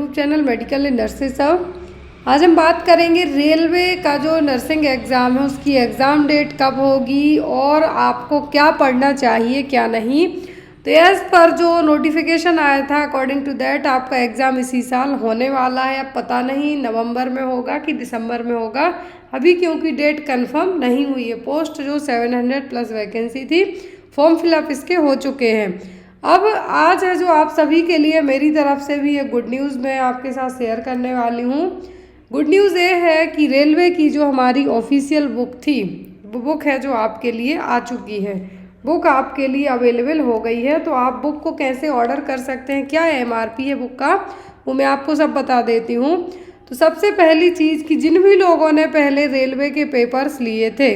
YouTube channel medical and nurses सब। आज हम बात करेंगे रेलवे का जो नर्सिंग एग्ज़ाम है उसकी एग्ज़ाम डेट कब होगी और आपको क्या पढ़ना चाहिए क्या नहीं। तो एज़ पर जो नोटिफिकेशन आया था अकॉर्डिंग टू दैट आपका एग्ज़ाम इसी साल होने वाला है। अब पता नहीं नवंबर में होगा कि दिसंबर में होगा अभी, क्योंकि डेट कंफर्म नहीं हुई है। पोस्ट जो 700+ वैकेंसी थी, फॉर्म फिलअप इसके हो चुके हैं। अब आज है जो आप सभी के लिए मेरी तरफ से भी एक गुड न्यूज़ मैं आपके साथ शेयर करने वाली हूँ। गुड न्यूज़ ये है कि रेलवे की जो हमारी ऑफिशियल बुक थी वो बुक है जो आपके लिए आ चुकी है। बुक आपके लिए अवेलेबल हो गई है। तो आप बुक को कैसे ऑर्डर कर सकते हैं, क्या MRP है बुक का, वो मैं आपको सब बता देती हूँ। तो सबसे पहली चीज़ कि जिन भी लोगों ने पहले रेलवे के पेपर्स लिए थे,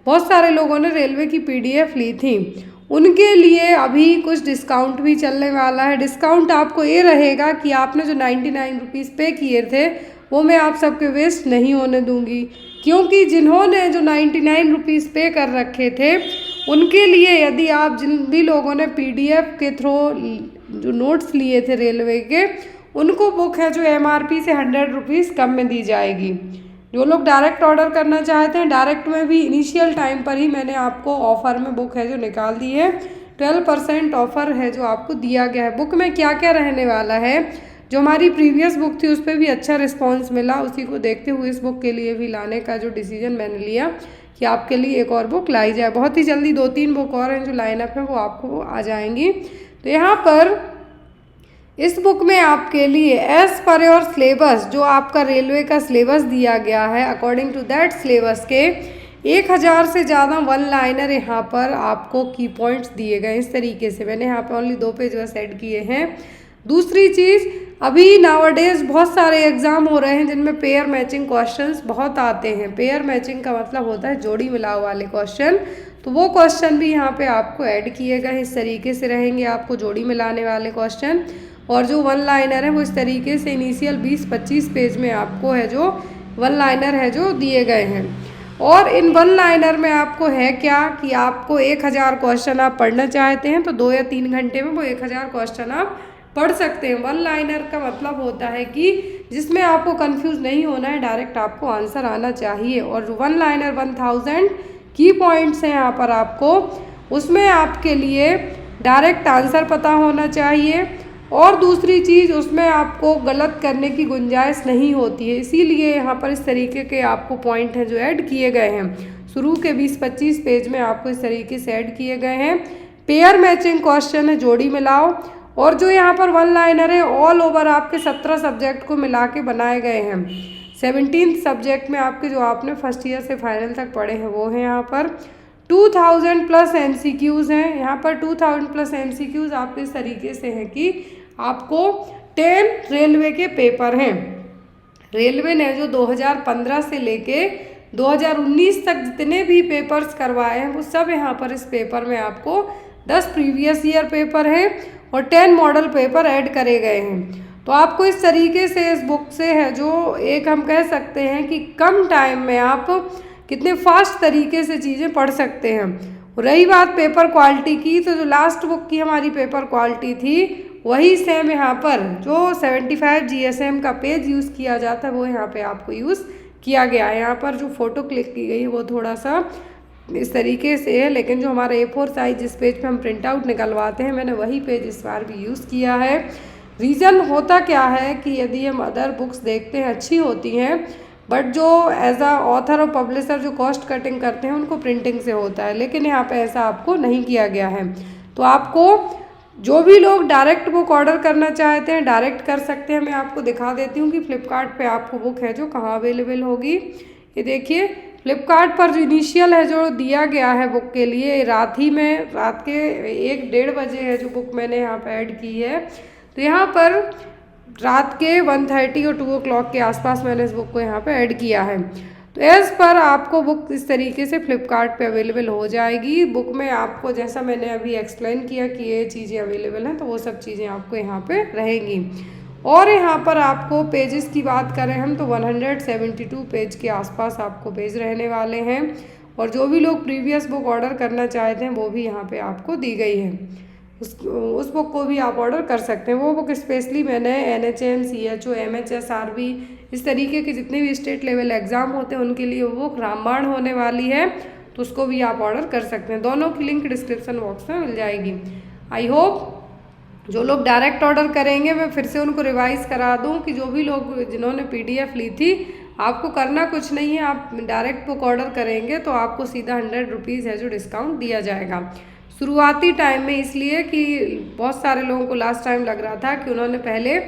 बहुत सारे लोगों ने रेलवे की PDF ली थी, उनके लिए अभी कुछ डिस्काउंट भी चलने वाला है। डिस्काउंट आपको ये रहेगा कि आपने जो 99 रुपीज़ पे किए थे वो मैं आप सबके वेस्ट नहीं होने दूंगी, क्योंकि जिन्होंने जो 99 रुपीज़ पे कर रखे थे उनके लिए यदि आप जिन भी लोगों ने PDF के थ्रू जो नोट्स लिए थे रेलवे के, उनको बुक है जो MRP से 100 रुपीज़ कम में दी जाएगी। जो लोग डायरेक्ट ऑर्डर करना चाहते हैं, डायरेक्ट में भी इनिशियल टाइम पर ही मैंने आपको ऑफ़र में बुक है जो निकाल दी है। 12% ऑफ़र है जो आपको दिया गया है। बुक में क्या क्या रहने वाला है, जो हमारी प्रीवियस बुक थी उस पर भी अच्छा रिस्पांस मिला, उसी को देखते हुए इस बुक के लिए भी लाने का जो डिसीजन मैंने लिया कि आपके लिए एक और बुक लाई जाए। बहुत ही जल्दी 2-3 बुक और हैं जो लाइनअप है वो आपको आ जाएंगी। तो यहाँ पर इस बुक में आपके लिए एज पर योर सिलेबस, जो आपका रेलवे का सिलेबस दिया गया है, अकॉर्डिंग टू दैट सिलेबस के 1000 से ज़्यादा वन लाइनर यहाँ पर आपको की पॉइंट्स दिए गए। इस तरीके से मैंने यहाँ पर ओनली 2 पेज बस ऐड किए हैं। दूसरी चीज़, अभी नाउअडेज बहुत सारे एग्ज़ाम हो रहे हैं जिनमें पेयर मैचिंग क्वेश्चंस बहुत आते हैं। पेयर मैचिंग का मतलब होता है जोड़ी मिलाव वाले क्वेश्चन, तो वो क्वेश्चन भी यहाँ पे आपको ऐड किए गए। इस तरीके से रहेंगे आपको जोड़ी मिलाने वाले क्वेश्चन, और जो वन लाइनर है वो इस तरीके से इनिशियल 20-25 पेज में आपको है जो वन लाइनर है जो दिए गए हैं। और इन वन लाइनर में आपको है क्या कि आपको 1000 क्वेश्चन आप पढ़ना चाहते हैं तो 2 या 3 घंटे में वो 1000 क्वेश्चन आप पढ़ सकते हैं। वन लाइनर का मतलब होता है कि जिसमें आपको कंफ्यूज नहीं होना है, डायरेक्ट आपको आंसर आना चाहिए। और वन लाइनर 1000 की पॉइंट्स हैं यहाँ पर आपको, उसमें आपके लिए डायरेक्ट आंसर पता होना चाहिए। और दूसरी चीज़, उसमें आपको गलत करने की गुंजाइश नहीं होती है, इसीलिए यहाँ पर इस तरीके के आपको पॉइंट हैं जो ऐड किए गए हैं। शुरू के 20-25 पेज में आपको इस तरीके से ऐड किए गए हैं। पेयर मैचिंग क्वेश्चन है, जोड़ी मिलाओ, और जो यहाँ पर वन लाइनर है ऑल ओवर आपके 17 सब्जेक्ट को मिला के बनाए गए हैं। 17 सब्जेक्ट में आपके जो आपने फर्स्ट ईयर से फाइनल तक पढ़े हैं वो हैं। यहाँ पर 2000+ MCQs हैं। यहाँ पर 2000+ MCQs आपके इस तरीके से हैं कि आपको 10 रेलवे के पेपर हैं। रेलवे ने जो 2015 से लेके 2019 तक जितने भी पेपर्स करवाए हैं वो सब यहाँ पर इस पेपर में आपको 10 प्रीवियस ईयर पेपर हैं और 10 मॉडल पेपर ऐड करे गए हैं। तो आपको इस तरीके से इस बुक से है जो एक हम कह सकते हैं कि कम टाइम में आप कितने फास्ट तरीके से चीज़ें पढ़ सकते हैं। रही बात पेपर क्वालिटी की, तो जो लास्ट बुक की हमारी पेपर क्वालिटी थी वही सेम यहाँ पर जो 75 GSM का पेज यूज़ किया जाता है वो यहाँ पे आपको यूज़ किया गया है। यहाँ पर जो फ़ोटो क्लिक की गई है वो थोड़ा सा इस तरीके से है, लेकिन जो हमारा A4 साइज जिस पेज पे हम प्रिंट आउट निकलवाते हैं मैंने वही पेज इस बार भी यूज़ किया है। रीज़न होता क्या है कि यदि हम अदर बुक्स देखते हैं अच्छी होती हैं, बट जो एज अ ऑथर और पब्लिशर जो कॉस्ट कटिंग करते हैं उनको प्रिंटिंग से होता है, लेकिन यहाँ पे ऐसा आपको नहीं किया गया है। तो आपको जो भी लोग डायरेक्ट बुक ऑर्डर करना चाहते हैं डायरेक्ट कर सकते हैं। मैं आपको दिखा देती हूँ कि फ्लिपकार्ट पे आपको बुक है जो कहाँ अवेलेबल होगी। ये देखिए फ्लिपकार्ट पर जो इनिशियल है जो दिया गया है बुक के लिए, रात के 1-1:30 बजे है जो बुक मैंने यहाँ पर ऐड की है। तो यहाँ पर रात के 1:30 और 2 o'clock के आसपास मैंने इस बुक को यहाँ पे ऐड किया है। तो एज़ पर आपको बुक इस तरीके से फ्लिपकार्ट पे अवेलेबल हो जाएगी। बुक में आपको जैसा मैंने अभी एक्सप्लेन किया कि ये चीज़ें अवेलेबल हैं, तो वो सब चीज़ें आपको यहाँ पे रहेंगी। और यहाँ पर आपको पेजेस की बात करें हम तो 172 पेज के आसपास आपको पेज रहने वाले हैं। और जो भी लोग प्रीवियस बुक ऑर्डर करना चाहते हैं वो भी यहाँ पर आपको दी गई है। उस बुक को भी आप ऑर्डर कर सकते हैं। वो बुक स्पेशली मैंने NHM, CHO, MHS, RRB इस तरीके के जितने भी स्टेट लेवल एग्ज़ाम होते हैं उनके लिए वो बुक रामबाण होने वाली है, तो उसको भी आप ऑर्डर कर सकते हैं। दोनों की लिंक डिस्क्रिप्शन बॉक्स में मिल जाएगी। आई होप जो लोग डायरेक्ट ऑर्डर करेंगे, मैं फिर से उनको रिवाइज़ करा दूं कि जो भी लोग जिन्होंने PDF ली थी, आपको करना कुछ नहीं है। आप डायरेक्ट बुक ऑर्डर करेंगे तो आपको सीधा 100 रुपीज़ है जो डिस्काउंट दिया जाएगा शुरुआती टाइम में, इसलिए कि बहुत सारे लोगों को लास्ट टाइम लग रहा था कि उन्होंने पहले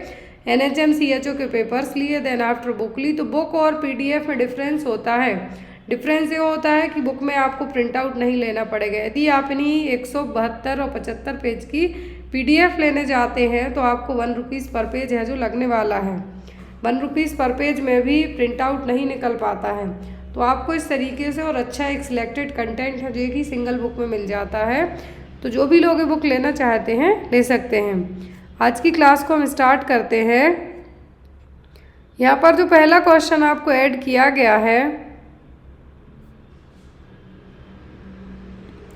NHM CHO के पेपर्स लिए देन आफ्टर बुक ली। तो बुक और PDF में डिफरेंस होता है। डिफरेंस ये होता है कि बुक में आपको प्रिंट आउट नहीं लेना पड़ेगा। यदि आप इन्हीं 172 और 75 पेज की PDF लेने जाते हैं तो आपको 1 रुपीज़ पर पेज है जो लगने वाला है। 1 रुपीज़ पर पेज में भी प्रिंट आउट नहीं निकल पाता है। तो आपको इस तरीके से और अच्छा एक सिलेक्टेड कंटेंट है जो कि सिंगल बुक में मिल जाता है। तो जो भी लोग ये बुक लेना चाहते हैं ले सकते हैं। आज की क्लास को हम स्टार्ट करते हैं। यहाँ पर जो पहला क्वेश्चन आपको ऐड किया गया है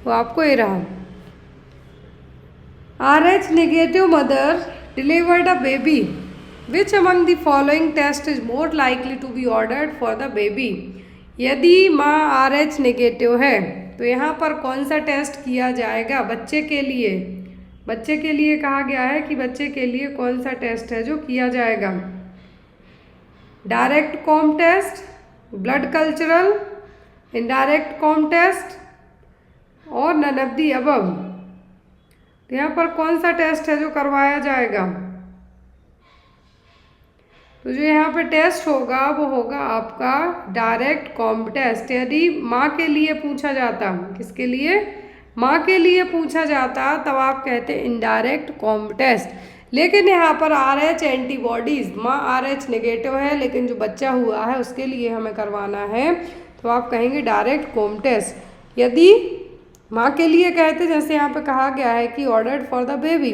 वो आपको ये रहा। RH negative mother delivered a baby. Which among the following test is more likely to be ordered for the baby? यदि माँ RH नेगेटिव है तो यहाँ पर कौन सा टेस्ट किया जाएगा बच्चे के लिए? बच्चे के लिए कहा गया है कि बच्चे के लिए कौन सा टेस्ट है जो किया जाएगा? Direct Coombs test, blood cultural, indirect Coombs test और नन ऑफ द अबव। तो यहाँ पर कौन सा टेस्ट है जो करवाया जाएगा? तो जो यहाँ पे टेस्ट होगा वो होगा आपका डायरेक्ट कॉम टेस्ट। यदि माँ के लिए पूछा जाता, किसके लिए? माँ के लिए पूछा जाता तब आप कहते इनडायरेक्ट कॉम टेस्ट। लेकिन यहाँ पर RH एंटीबॉडीज़, माँ RH नेगेटिव है लेकिन जो बच्चा हुआ है उसके लिए हमें करवाना है तो आप कहेंगे डायरेक्ट कॉम टेस्ट। यदि माँ के लिए कहते जैसे यहाँ पे कहा गया है कि ऑर्डर्ड फॉर द बेबी,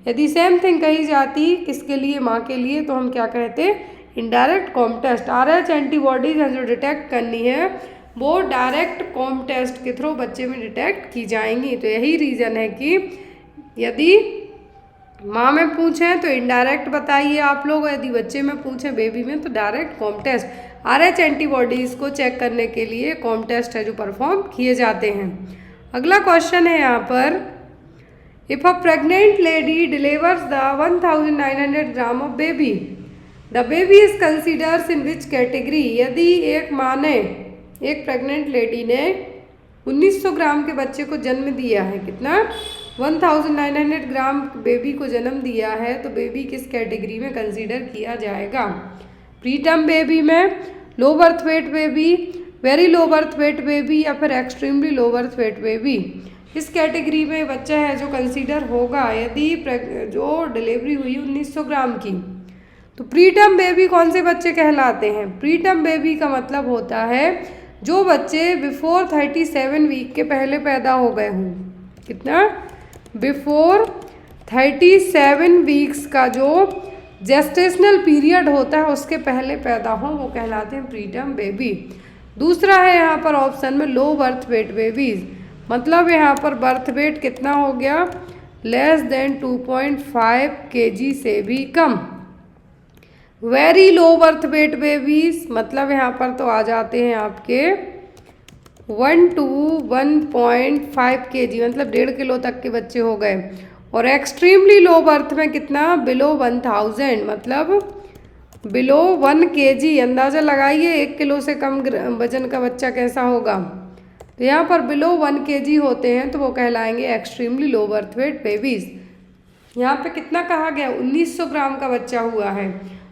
यदि सेम थिंग कही जाती किसके लिए? माँ के लिए, तो हम क्या कहते? Indirect Coombs test. RH antibodies जो डिटेक्ट करनी है वो डायरेक्ट कॉम टेस्ट के थ्रू बच्चे में डिटेक्ट की जाएंगी। तो यही रीज़न है कि यदि माँ में पूछें तो इनडायरेक्ट बताइए आप लोग, यदि बच्चे में पूछें बेबी में तो direct Coombs test. RH antibodies को चेक करने के लिए कॉम टेस्ट है जो परफॉर्म किए जाते हैं। अगला क्वेश्चन है यहाँ पर, if a pregnant lady delivers the 1900 gram of baby, the baby is considers in which category? यदि एक माँ ने, एक प्रेग्नेंट लेडी ने 1900 ग्राम के बच्चे को जन्म दिया है, कितना? 1900 ग्राम बेबी को जन्म दिया है, तो बेबी किस कैटेगरी में कंसीडर किया जाएगा? प्रीटर्म बेबी में, लो birth weight baby, very low birth weight baby या फिर extremely low birth weight baby? इस कैटेगरी में बच्चा है जो कंसीडर होगा यदि जो डिलीवरी हुई 1900 ग्राम की। तो प्रीटर्म बेबी कौन से बच्चे कहलाते हैं? प्रीटर्म बेबी का मतलब होता है जो बच्चे बिफोर 37 वीक के पहले पैदा हो गए हों। कितना? बिफोर 37 वीक्स का जो जेस्टेशनल पीरियड होता है उसके पहले पैदा हो, वो कहलाते हैं प्रीटर्म बेबी। दूसरा है यहाँ पर ऑप्शन में लो बर्थ वेट बेबीज, मतलब यहाँ पर बर्थ वेट कितना हो गया? लेस देन 2.5 kg से भी कम। Very low birth weight babies मतलब यहाँ पर तो आ जाते हैं आपके 1 to 1.5 kg, मतलब 1.5 किलो तक के बच्चे हो गए। और एक्सट्रीमली लो बर्थ में कितना? बिलो 1000, मतलब बिलो 1 kg। अंदाज़ा लगाइए 1 किलो से कम वजन का बच्चा कैसा होगा? तो यहाँ पर बिलो 1 kg होते हैं तो वो कहलाएंगे extremely low birth weight babies. यहाँ पे कितना कहा गया? 1900 ग्राम का बच्चा हुआ है,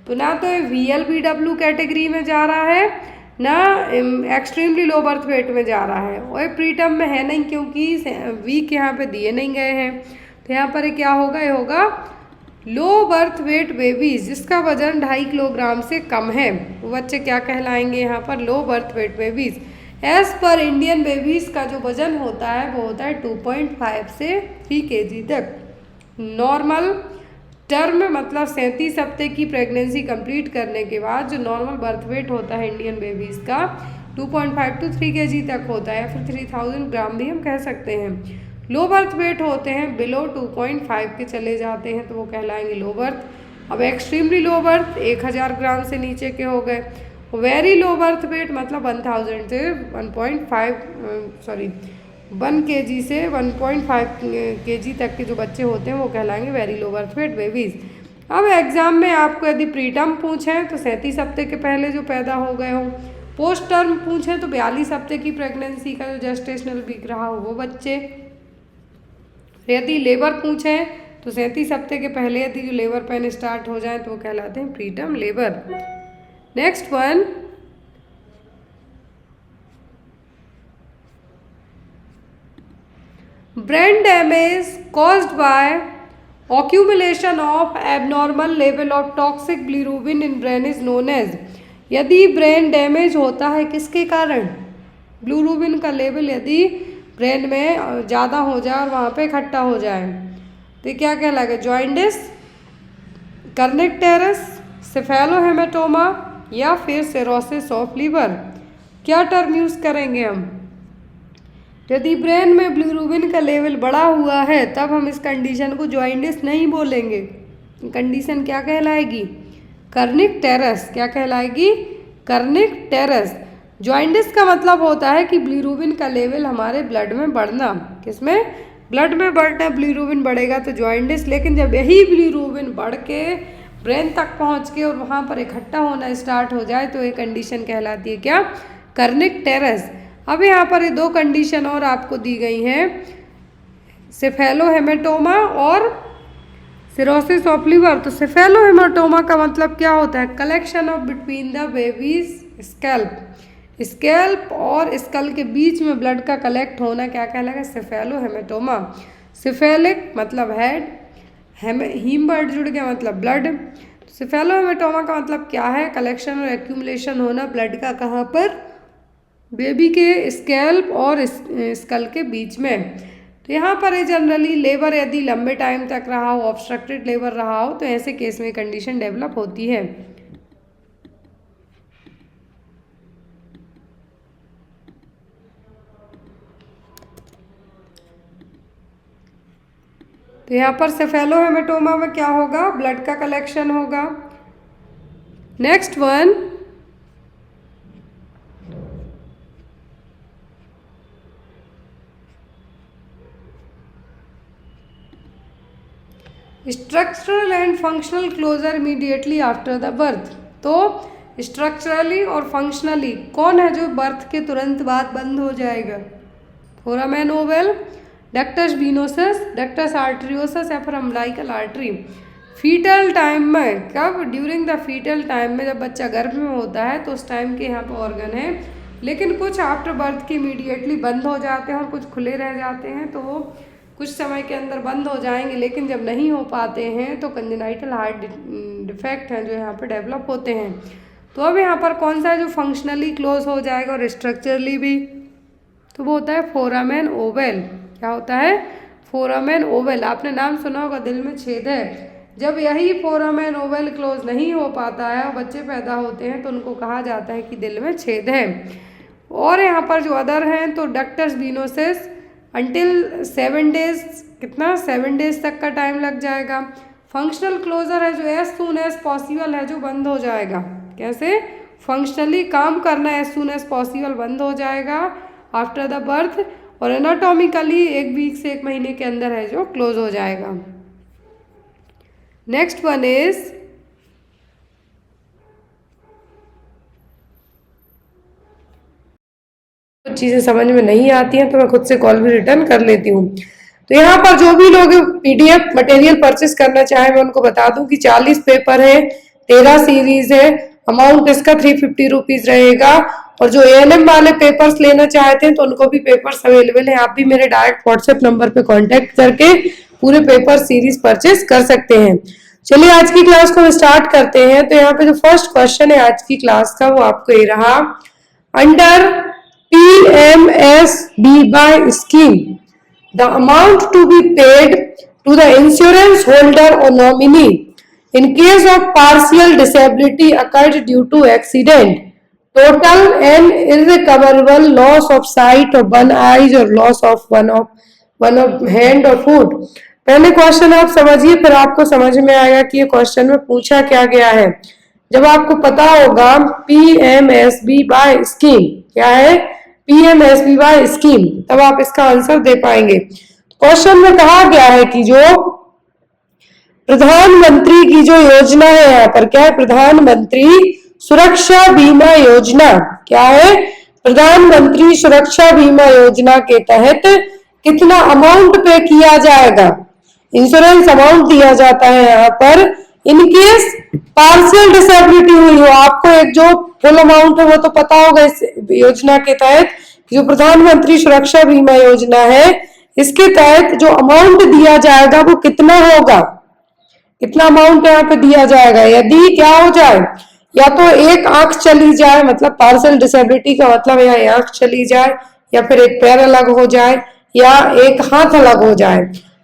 तो ना तो ये VLBW कैटेगरी में जा रहा है ना एक्सट्रीमली लो बर्थ वेट में जा रहा है, और प्रीटर्म में है नहीं क्योंकि वीक यहाँ पे दिए नहीं गए हैं। तो यहाँ पर क्या होगा? ये होगा लो बर्थ वेट बेबीज जिसका वजन 2.5 किलोग्राम से कम है, वो बच्चे क्या कहलाएंगे? यहाँ पर low birth weight babies. As per Indian babies का जो वजन होता है वो होता है 2.5 से 3 kg तक। नॉर्मल टर्म मतलब 37 हफ्ते की प्रेगनेंसी कंप्लीट करने के बाद जो नॉर्मल बर्थ वेट होता है इंडियन बेबीज़ का 2.5 to 3 kg तक होता है, फिर 3000 ग्राम भी हम कह सकते हैं। लो बर्थ वेट होते हैं बिलो 2.5 के चले जाते हैं तो वो कहलाएंगे लो बर्थ। अब एक्सट्रीमली लो बर्थ 1000 ग्राम से नीचे के हो गए। वेरी लो बर्थ वेट मतलब 1000 से 1 kg से 1.5 kg तक के जो बच्चे होते हैं वो कहलाएंगे very low birth weight babies. अब एग्जाम में आपको यदि प्रीटर्म पूछें तो 37 हफ्ते के पहले जो पैदा हो गए हों, पोस्ट टर्म पूछें तो 42 हफ्ते की प्रेगनेंसी का जो जेस्टेशनल वीक रहा हो वो बच्चे। यदि लेबर पूछें तो 37 हफ्ते के पहले यदि जो लेबर पेन स्टार्ट हो जाए तो वो कहलाते हैं preterm labour. Next one, brain damage caused by accumulation of abnormal level of toxic bilirubin in brain is known as। यदि ब्रेन डैमेज होता है किसके कारण, बिलिरुबिन का लेवल यदि ब्रेन में ज़्यादा हो जाए और वहाँ पे इकट्ठा हो जाए तो ये क्या कहलाएगा, जॉइंडिस, कर्निकटेरस, सेफेलोहेमेटोमा या फिर सिरोसिस ऑफ लीवर। क्या टर्म यूज़ करेंगे हम, यदि ब्रेन में बिलिरुबिन का लेवल बढ़ा हुआ है तब हम इस कंडीशन को जॉइंडिस नहीं बोलेंगे, कंडीशन क्या कहलाएगी, कर्निकटेरस। क्या कहलाएगी, कर्निकटेरस। जॉइंडिस का मतलब होता है कि बिलिरुबिन का लेवल हमारे ब्लड में बढ़ना, किसमें, ब्लड में बढ़ना, बिलिरुबिन बढ़ेगा तो जॉइंडिस। लेकिन जब यही बिलिरुबिन बढ़ के ब्रेन तक पहुंच के और वहाँ पर इकट्ठा होना स्टार्ट हो जाए तो ये कंडीशन कहलाती है क्या, कर्निकटेरस। अब यहाँ पर ये दो कंडीशन और आपको दी गई हैं, सेफेलोहेमेटोमा और सिरोसिस ऑफ लीवर। तो सेफेलोहेमेटोमा का मतलब क्या होता है, collection of between the babies scalp, scalp और स्कल के बीच में ब्लड का कलेक्ट होना क्या कहलाएगा, सेफेलोहेमेटोमा। सेफेलिक मतलब हेड, हीम वर्ड जुड़ गया मतलब ब्लड। सेफेलोहेमेटोमा का मतलब क्या है, कलेक्शन और एक्यूमुलेशन होना ब्लड का, कहाँ पर, बेबी के स्कैल्प और स्कल के बीच में। तो यहाँ पर जनरली लेबर यदि लंबे टाइम तक रहा हो, ऑब्स्ट्रक्टेड लेबर रहा हो तो ऐसे केस में कंडीशन डेवलप होती है। तो यहाँ पर सेफेलोहेमेटोमा में क्या होगा, ब्लड का कलेक्शन होगा। Next one, structural and functional closure immediately after the birth. तो स्ट्रक्चरली और फंक्शनली कौन है जो बर्थ के तुरंत बाद बंद हो जाएगा, foramen Oval, ductus venosus, ductus arteriosus या फिर अम्बिलिकल आर्टरी। फीटल टाइम में, कब, ड्यूरिंग द फीटल टाइम में, जब बच्चा गर्भ में होता है तो उस टाइम के यहाँ पर ऑर्गन है। लेकिन कुछ आफ्टर बर्थ के इमीडिएटली बंद हो जाते हैं और कुछ खुले रह जाते हैं, तो वो कुछ समय के अंदर बंद हो जाएंगे। लेकिन जब नहीं हो पाते हैं तो कंजेनाइटल हार्ट डिफेक्ट हैं जो यहाँ पे डेवलप होते हैं। तो अब यहाँ पर कौन सा है जो फंक्शनली क्लोज हो जाएगा और स्ट्रक्चरली भी, तो वो होता है फोरामेन ओवल। क्या होता है, फोरामेन ओवल। आपने नाम सुना होगा, दिल में छेद है। जब यही फोरामेन ओवल क्लोज नहीं हो पाता है और बच्चे पैदा होते हैं तो उनको कहा जाता है कि दिल में छेद है। और यहाँ पर जो अदर हैं तो डक्टस विनोसस अंटिल 7 डेज, कितना, 7 डेज तक का टाइम लग जाएगा। फंक्शनल क्लोजर है जो एज सून एज पॉसिबल है जो बंद हो जाएगा। कैसे, फंक्शनली काम करना एज सून एज पॉसिबल बंद हो जाएगा आफ्टर द बर्थ, और एनाटॉमिकली 1 वीक से 1 महीने के अंदर है जो क्लोज हो जाएगा। नेक्स्ट वन इज चीज़ें समझ में नहीं आती हैं तो मैं खुद से कॉल भी रिटर्न कर लेती हूँ। तो यहाँ पर जो भी लोग पीडीएफ मटेरियल परचेस करना चाहे मैं उनको बता दूं कि 40 पेपर है, 13 सीरीज है, अमाउंट इसका 350 रुपीज रहेगा। और जो एएनएम वाले पेपर्स लेना चाहते हैं तो उनको भी पेपर्स अवेलेबल है, आप भी मेरे डायरेक्ट व्हाट्सएप नंबर पे कांटेक्ट करके पूरे पेपर सीरीज परचेस कर सकते हैं। चलिए आज की क्लास को स्टार्ट करते हैं। तो यहाँ पे जो फर्स्ट क्वेश्चन है आज की क्लास का वो आपको ये रहा, under PMSBY scheme, the amount to be paid to the insurance holder or nominee in case of partial disability occurred due to accident, total and irrecoverable loss of sight of one eye or loss of one of one of hand और food. पहले question आप समझिए, फिर आपको समझ में आएगा कि ये क्वेश्चन में पूछा क्या गया है। जब आपको पता होगा PMSB बाय स्कीम क्या है, PMSB बाय स्कीम, तब आप इसका आंसर दे पाएंगे। क्वेश्चन में कहा गया है कि जो प्रधानमंत्री की जो योजना है, यहाँ पर क्या है, प्रधानमंत्री सुरक्षा बीमा योजना क्या है, प्रधानमंत्री सुरक्षा बीमा योजना के तहत कितना अमाउंट पे किया जाएगा, इंश्योरेंस अमाउंट दिया जाता है यहाँ पर इनकेस पार्शियल डिसेबिलिटी हुई हो। आपको एक जो फुल अमाउंट है वो तो पता होगा इस योजना के तहत, जो प्रधानमंत्री सुरक्षा बीमा योजना है इसके तहत जो अमाउंट दिया जाएगा वो कितना होगा, कितना अमाउंट यहाँ पे दिया जाएगा। यदि क्या हो जाए, या तो एक आंख चली जाए, मतलब पार्शियल डिसेबिलिटी का मतलब या आंख चली जाए, या फिर एक पैर अलग हो जाए, या एक हाथ अलग हो जाए,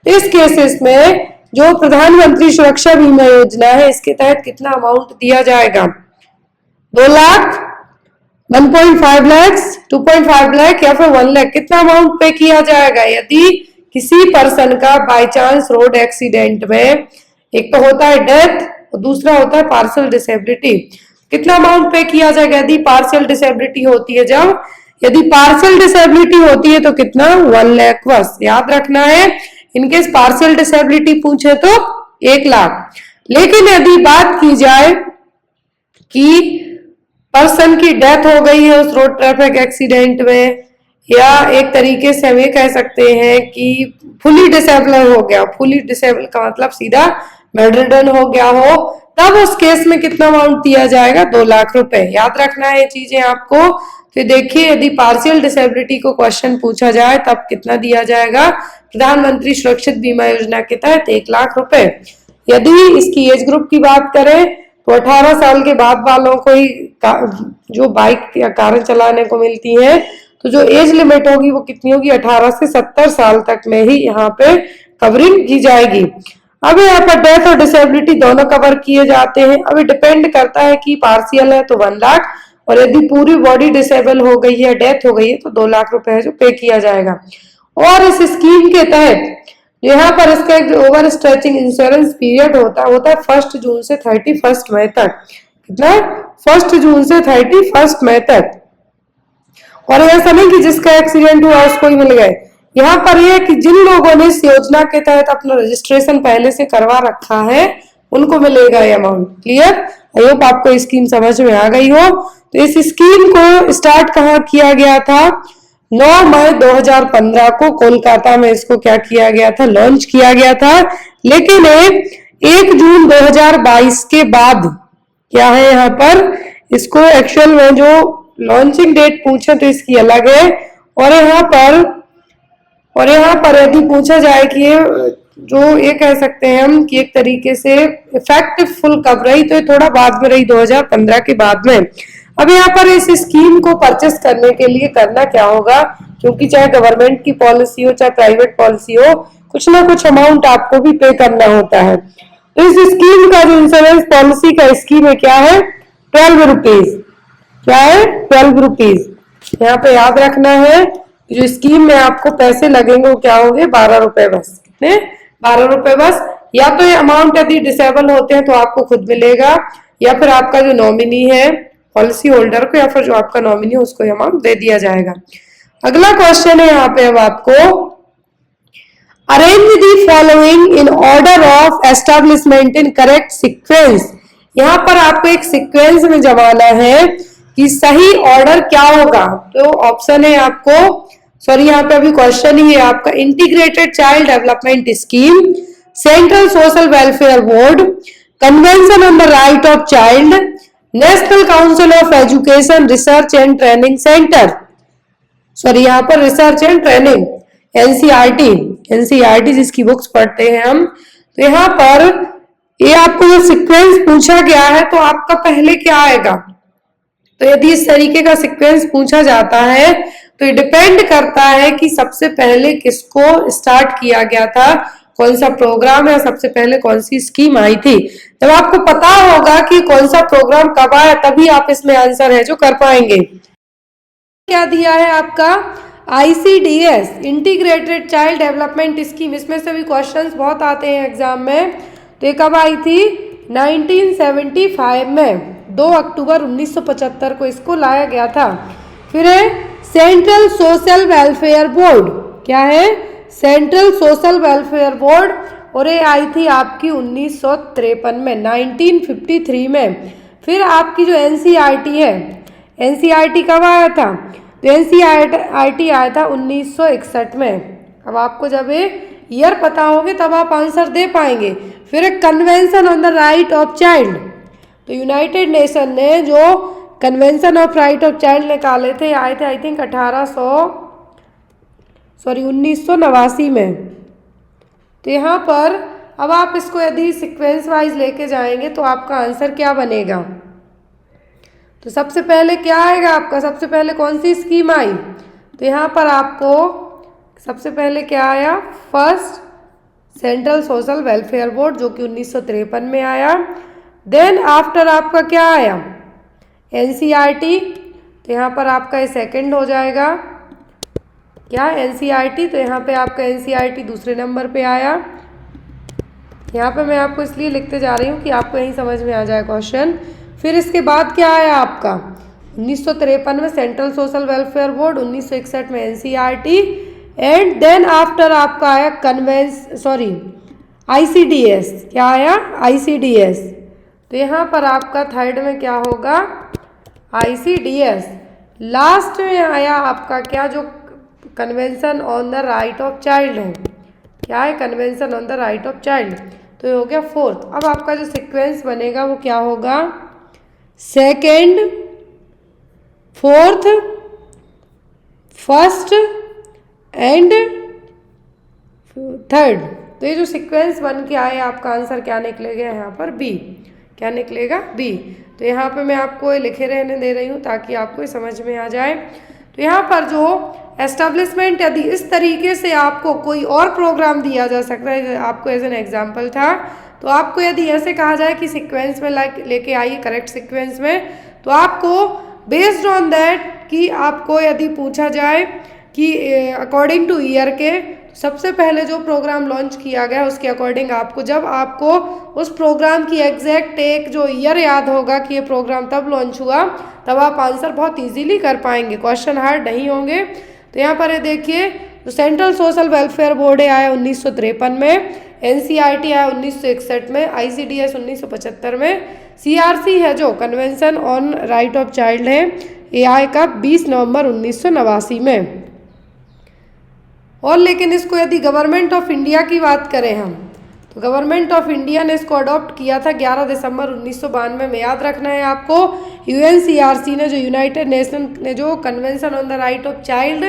तो इस केसेस में जो प्रधानमंत्री सुरक्षा बीमा योजना है इसके तहत कितना अमाउंट दिया जाएगा, 2 लाख, 1.5 लाख, 2.5 लाख या फिर 1 लाख, कितना अमाउंट पे किया जाएगा यदि किसी पर्सन का बाय चांस रोड एक्सीडेंट में, एक तो होता है डेथ और दूसरा होता है पार्शियल डिसेबिलिटी, कितना अमाउंट पे किया जाएगा यदि पार्शियल डिसेबिलिटी होती है। जब यदि पार्शियल डिसेबिलिटी होती है तो कितना, 1 लाख बस याद रखना है। इनकेस पार्शियल डिसेबिलिटी पूछे तो 1 लाख। लेकिन यदि बात की जाए कि पर्सन की डेथ हो गई है उस रोड ट्रैफिक एक्सीडेंट में, या एक तरीके से हम ये कह सकते हैं कि फुली डिसेबल हो गया, फुली डिसेबल का मतलब सीधा बेडरिडन हो गया हो, तब उस केस में कितना अमाउंट दिया जाएगा, 2 लाख रुपए। याद रखना है ये चीजें आपको। तो देखिए यदि पार्शियल डिसेबिलिटी को क्वेश्चन पूछा जाए तब कितना दिया जाएगा, प्रधानमंत्री सुरक्षित बीमा योजना के तहत 1 लाख रुपए। यदि इसकी एज ग्रुप की बात करें तो 18 साल के बाद वालों को ही जो बाइक या कार चलाने को मिलती है, तो जो एज लिमिट होगी वो कितनी होगी, 18 से 70 साल तक में ही यहाँ पे कवरिंग की जाएगी। अब यहाँ पर डेथ और डिसेबिलिटी दोनों कवर किए जाते हैं। अब डिपेंड करता है कि पार्शियल है तो 1 लाख, और यदि पूरी बॉडी डिसेबल हो गई है, डेथ हो गई है, तो 2 लाख रुपए है जो पे किया जाएगा। और इस स्कीम के तहत यहाँ पर इसका एक ओवर स्ट्रेचिंग इंश्योरेंस पीरियड होता है 1 जून से 31 मई तक। कितना, 1 जून से 31 मई तक। और ऐसा नहीं कि जिसका एक्सीडेंट हुआ उसको ही मिल गए, यहाँ पर यह कि जिन लोगों ने इस योजना के तहत अपना रजिस्ट्रेशन पहले से करवा रखा है उनको मिलेगा ये अमाउंट। क्लियर, आई होप आपको स्कीम समझ में आ गई हो। तो इस स्कीम को स्टार्ट कहाँ किया गया था, 9 मई 2015 को कोलकाता में इसको क्या किया गया था, लॉन्च किया गया था। लेकिन 1 जून 2022 के बाद क्या है, यहाँ पर इसको एक्चुअल में जो लॉन्चिंग डेट पूछे तो इसकी अलग है। और यहाँ पर यदि पूछा जाए कि ये जो ये कह सकते हैं हम कि एक तरीके से इफेक्टिव फुल कब रही, तो ये थोड़ा बाद में रही, 2015 के बाद में। अब यहाँ पर इस स्कीम को परचेस करने के लिए करना क्या होगा, क्योंकि चाहे गवर्नमेंट की पॉलिसी हो चाहे प्राइवेट पॉलिसी हो, कुछ ना कुछ अमाउंट आपको भी पे करना होता है। तो इस स्कीम का जो इंश्योरेंस पॉलिसी का स्कीम है क्या है, 12 रुपीज। क्या है, 12 रुपीज। यहाँ पे याद रखना है जो स्कीम में आपको पैसे लगेंगे वो क्या होंगे, 12 रुपए बस। कितने, 12 रुपए बस। या तो ये अमाउंट यदि डिसेबल होते हैं तो आपको खुद मिलेगा, या फिर आपका जो नॉमिनी है पॉलिसी होल्डर को, या फिर जो आपका नॉमिनी है उसको अमाउंट दे दिया जाएगा। अगला क्वेश्चन है यहाँ पे अब आपको, arrange the following in order of establishment in correct sequence. यहाँ पर आपको एक सीक्वेंस में जमाना है कि सही ऑर्डर क्या होगा। तो ऑप्शन है आपको, सॉरी यहाँ पे अभी क्वेश्चन ही है आपका, integrated child development scheme, central social welfare board, convention on the right of child, national council of education research and training centre, sorry यहाँ पर रिसर्च एंड ट्रेनिंग, एनसीईआरटी जिसकी बुक्स पढ़ते हैं हम। तो यहाँ पर ये आपको जो सीक्वेंस पूछा गया है तो आपका पहले क्या आएगा, तो यदि इस तरीके का सीक्वेंस पूछा जाता है तो ये डिपेंड करता है कि सबसे पहले किसको स्टार्ट किया गया था, कौन सा प्रोग्राम है, सबसे पहले कौन सी स्कीम आई थी। जब आपको पता होगा कि कौन सा प्रोग्राम कब आया तभी आप इसमें आंसर है जो कर पाएंगे। क्या दिया है आपका, ICDS integrated child development scheme, इसमें से भी क्वेश्चंस बहुत आते हैं एग्जाम में। तो ये कब आई थी? 1975 में 2 अक्टूबर 1975 को इसको लाया गया था। फिर है सेंट्रल सोशल वेलफेयर बोर्ड, क्या है? सेंट्रल सोशल वेलफेयर बोर्ड, और ये आई थी आपकी 1953 में, 1953 में। फिर आपकी जो NCERT है, NCERT कब आया था? तो NCERT आया था 1961 में। अब आपको जब ये ईयर पता होंगे तब आप आंसर दे पाएंगे। फिर एक convention on the right of child, तो यूनाइटेड नेशन ने जो convention of right of child निकाले थे, आए थे आई थिंक 1989 में। तो यहाँ पर अब आप इसको यदि सीक्वेंस वाइज लेके जाएंगे तो आपका आंसर क्या बनेगा? तो सबसे पहले क्या आएगा आपका? सबसे पहले कौन सी स्कीम आई? तो यहाँ पर आपको सबसे पहले क्या आया? First central social welfare board, जो कि 1953 में आया। देन आफ्टर आपका क्या आया? NCERT, तो यहाँ पर आपका ये सेकंड हो जाएगा। क्या? NCERT, तो यहाँ पे आपका NCERT दूसरे नंबर पे आया। यहाँ पे मैं आपको इसलिए लिखते जा रही हूँ कि आपको यही समझ में आ जाए क्वेश्चन। फिर इसके बाद क्या आया आपका? 1953 में सेंट्रल सोशल वेलफेयर बोर्ड, 1961 में NCERT, एंड देन आफ्टर आपका आया ICDS। क्या आया? ICDS। तो यहाँ पर आपका थर्ड में क्या होगा? ICDS। लास्ट में आया आपका क्या? जो convention on the right of child है। क्या है? Convention on the right of child. तो ये हो गया फोर्थ। अब आपका जो सीक्वेंस बनेगा वो क्या होगा? Second, fourth, first and third. तो ये जो सीक्वेंस बन के आए, आपका आंसर क्या निकलेगा यहाँ पर? बी। क्या निकलेगा? बी। तो यहाँ पे मैं आपको ये लिखे रहने दे रही हूँ ताकि आपको समझ में आ जाए। तो यहाँ पर जो एस्टेब्लिशमेंट, यदि इस तरीके से आपको कोई और प्रोग्राम दिया जा सकता है, आपको एज एन एग्जाम्पल था, तो आपको यदि ऐसे कहा जाए कि सीक्वेंस में लेके आइए करेक्ट सीक्वेंस में, तो आपको बेस्ड ऑन दैट कि आपको यदि पूछा जाए कि अकॉर्डिंग टू ईयर के, सबसे पहले जो प्रोग्राम लॉन्च किया गया उसके अकॉर्डिंग आपको, जब आपको उस प्रोग्राम की एग्जैक्ट एक जो ईयर याद होगा कि ये प्रोग्राम तब लॉन्च हुआ, तब आप आंसर बहुत इजीली कर पाएंगे, क्वेश्चन हार्ड नहीं होंगे। तो यहाँ पर ये देखिए, तो सेंट्रल सोशल वेलफेयर बोर्ड आया 1953 में, NCERT आया 1961 में, ICDS 1975 में, CRC है जो convention on right of child है, ये आए कब? 20 नवंबर 1989 में। और लेकिन इसको यदि गवर्नमेंट ऑफ इंडिया की बात करें हम, तो गवर्नमेंट ऑफ इंडिया ने इसको अडॉप्ट किया था 11 दिसंबर 1992 में। याद रखना है आपको, UNCRC ने, जो यूनाइटेड नेशन ने जो convention on the right of child